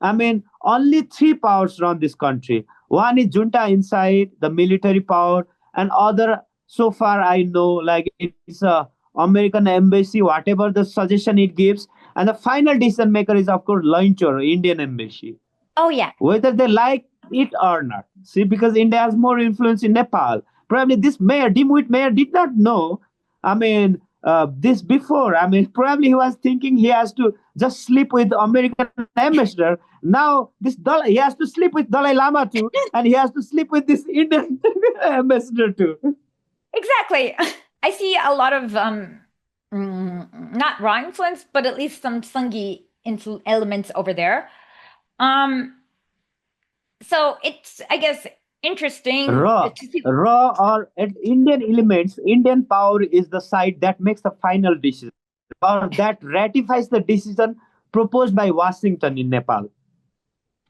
I mean, only three powers run this country. One is junta inside, the military power, and other, so far I know, like it's a American embassy, whatever the suggestion it gives, and the final decision maker is of course Launcher, Indian embassy. Oh yeah. Whether they like it or not. See, because India has more influence in Nepal. Probably this mayor, Dimwit mayor, did not know. I mean, this before. I mean, probably he was thinking he has to just sleep with American ambassador. Now this he has to sleep with Dalai Lama too, and he has to sleep with this Indian ambassador too. Exactly. I see a lot of not raw influence, but at least some Sanghi elements over there. So it's, I guess, interesting. Raw or Indian elements. Indian power is the side that makes the final decision, or that ratifies the decision proposed by Washington in Nepal,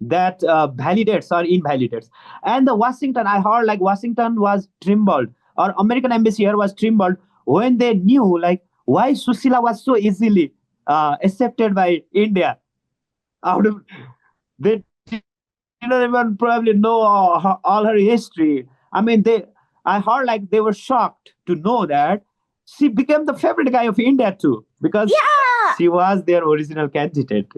that validates or invalidates. And the Washington, I heard like Washington was trembled, or American embassy here was trembled when they knew like why Susila was so easily accepted by India. Out of they didn't even probably know all her history. I mean, I heard like they were shocked to know that she became the favorite guy of India too, because Yeah, she was their original candidate.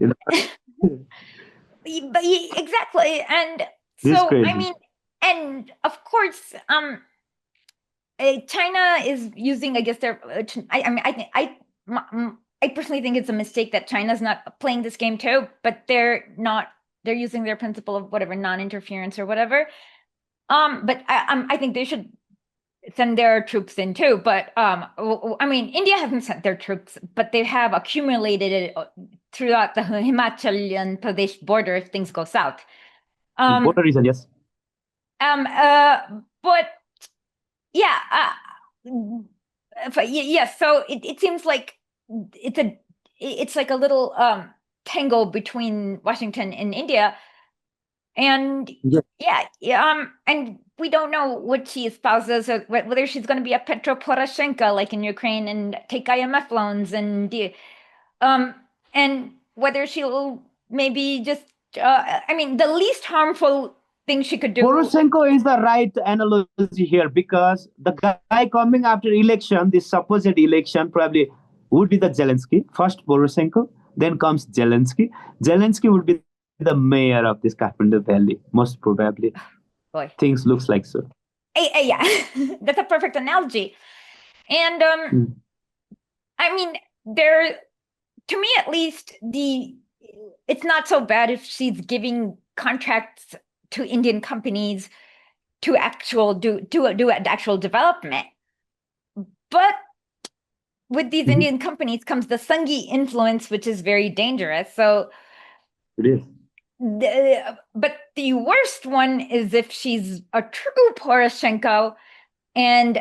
exactly. And This is so, I crazy. mean, and of course, China is using, I guess, their. I mean, I think I personally think it's a mistake that China's not playing this game too, but they're not. They're using their principle of whatever non-interference or whatever. But I think they should send their troops in too. But I mean, India hasn't sent their troops, but they have accumulated it throughout the Himachal and Pradesh border if things go south. Border region, yes. But yeah, yes. So it seems like it's like a little tangle between Washington and India, and Yes. and we don't know what she espouses, or whether she's going to be a Petro Poroshenko like in Ukraine and take IMF loans, and whether she'll maybe just I mean, the least harmful thing she could do. Poroshenko is the right analogy here, because the guy coming after election, this supposed election, probably would be the Zelensky. First Poroshenko, then comes Zelensky. Zelensky would be the mayor of this Carpenter Valley, most probably. Boy. Things looks like so. Yeah, that's a perfect analogy. And I mean, to me at least, it's not so bad if she's giving contracts to Indian companies to do actual development. But with these Indian companies comes the Sanghi influence, which is very dangerous. So it is. But the worst one is if she's a true Poroshenko and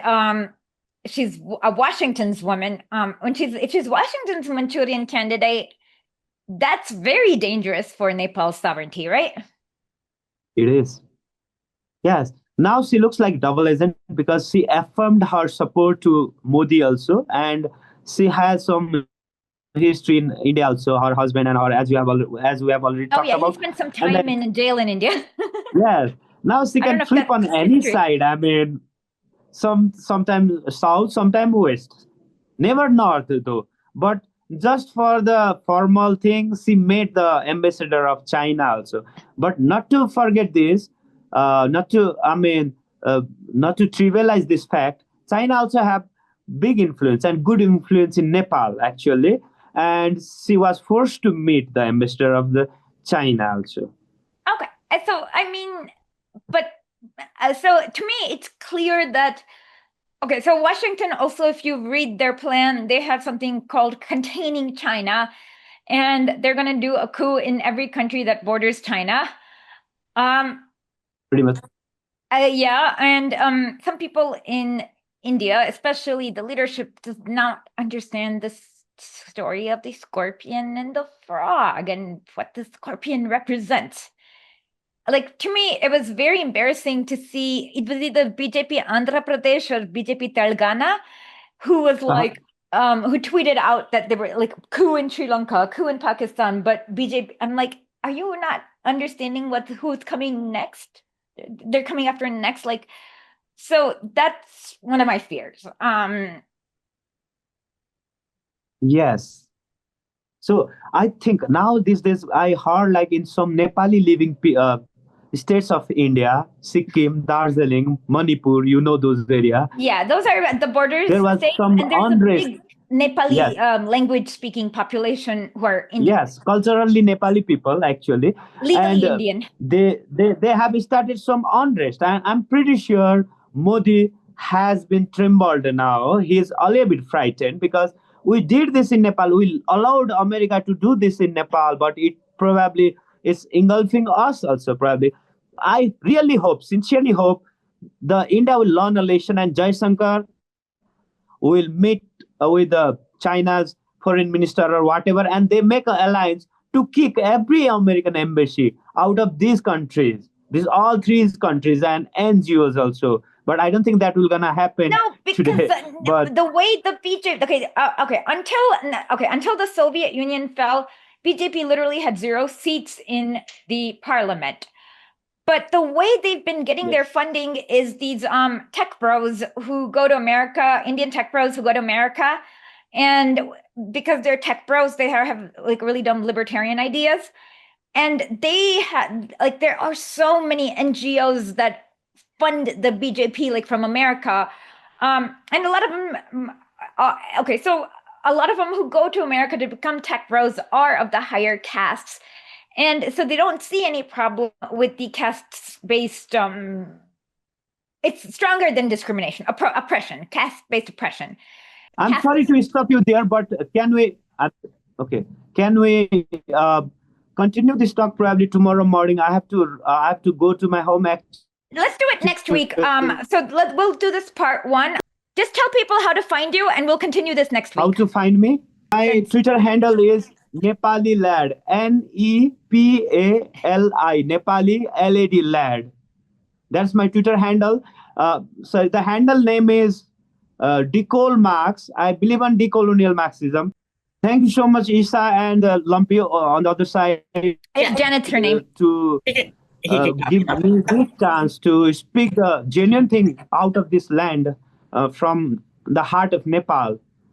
she's a Washington's woman. If she's Washington's Manchurian candidate, that's very dangerous for Nepal's sovereignty, right? It is. Yes. Now she looks like double agent, because she affirmed her support to Modi also, and she has some history in India also. Her husband and her, as we have already talked about. He spent some time in jail in India. Yes. Now she can flip on any history. side. I mean, sometimes south, sometimes west. Never north though. But just for the formal thing, she made the ambassador of China also. But not to forget this, not to trivialize this fact. China also have big influence and good influence in Nepal actually, and she was forced to meet the ambassador of the China also. Okay, so I mean, but so to me, it's clear that. Okay, so Washington also, if you read their plan, they have something called containing China, and they're going to do a coup in every country that borders China. Pretty much. Yeah, and some people in India, especially the leadership, does not understand this story of the scorpion and the frog and what the scorpion represents. Like, to me, it was very embarrassing to see, it was either BJP Andhra Pradesh or BJP Telangana, who was like, who tweeted out that they were like coup in Sri Lanka, coup in Pakistan, but BJP, I'm like, are you not understanding who's coming next? They're coming after next, like, so that's one of my fears. Yes. So I think now these days I heard, like, in some Nepali living states of India, Sikkim, Darjeeling, Manipur, you know those areas. Yeah, those are the borders. There was states, some and there's unrest. a big Nepali language speaking population who are Indian. Yes, culturally Nepali people actually. Legally Indian. They have started some unrest. And I'm pretty sure Modi has been trembled now. He is a little bit frightened, because we did this in Nepal. We allowed America to do this in Nepal, but it probably is engulfing us also probably. I really hope, sincerely hope, the India will learn a lesson, and Jaishankar will meet with China's foreign minister or whatever, and they make an alliance to kick every American embassy out of these countries. These all three countries and NGOs also. But I don't think that will gonna happen. No, because today. the way the BJP until the Soviet Union fell, BJP literally had 0 seats in the parliament. But the way they've been getting their funding is these tech bros who go to America, Indian tech bros who go to America. And because they're tech bros, they have like really dumb libertarian ideas. And they had like, there are so many NGOs that fund the BJP, like from America. And a lot of them, so a lot of them who go to America to become tech bros are of the higher castes. And so they don't see any problem with the caste-based, it's stronger than discrimination, oppression, caste-based oppression. I'm sorry to stop you there, but can we continue this talk probably tomorrow morning? I have to go to my home. Let's do it next week. We'll do this part 1. Just tell people how to find you, and we'll continue this next week. How to find me? My Twitter handle is Nepali Lad, Nepali, Nepali LAD Lad. That's my Twitter handle. So the handle name is Decol Marx. I believe in decolonial Marxism. Thank you so much, Isa and Lumpy on the other side. Yeah, Janet's her name. To give me this chance to speak the genuine thing out of this land from the heart of Nepal.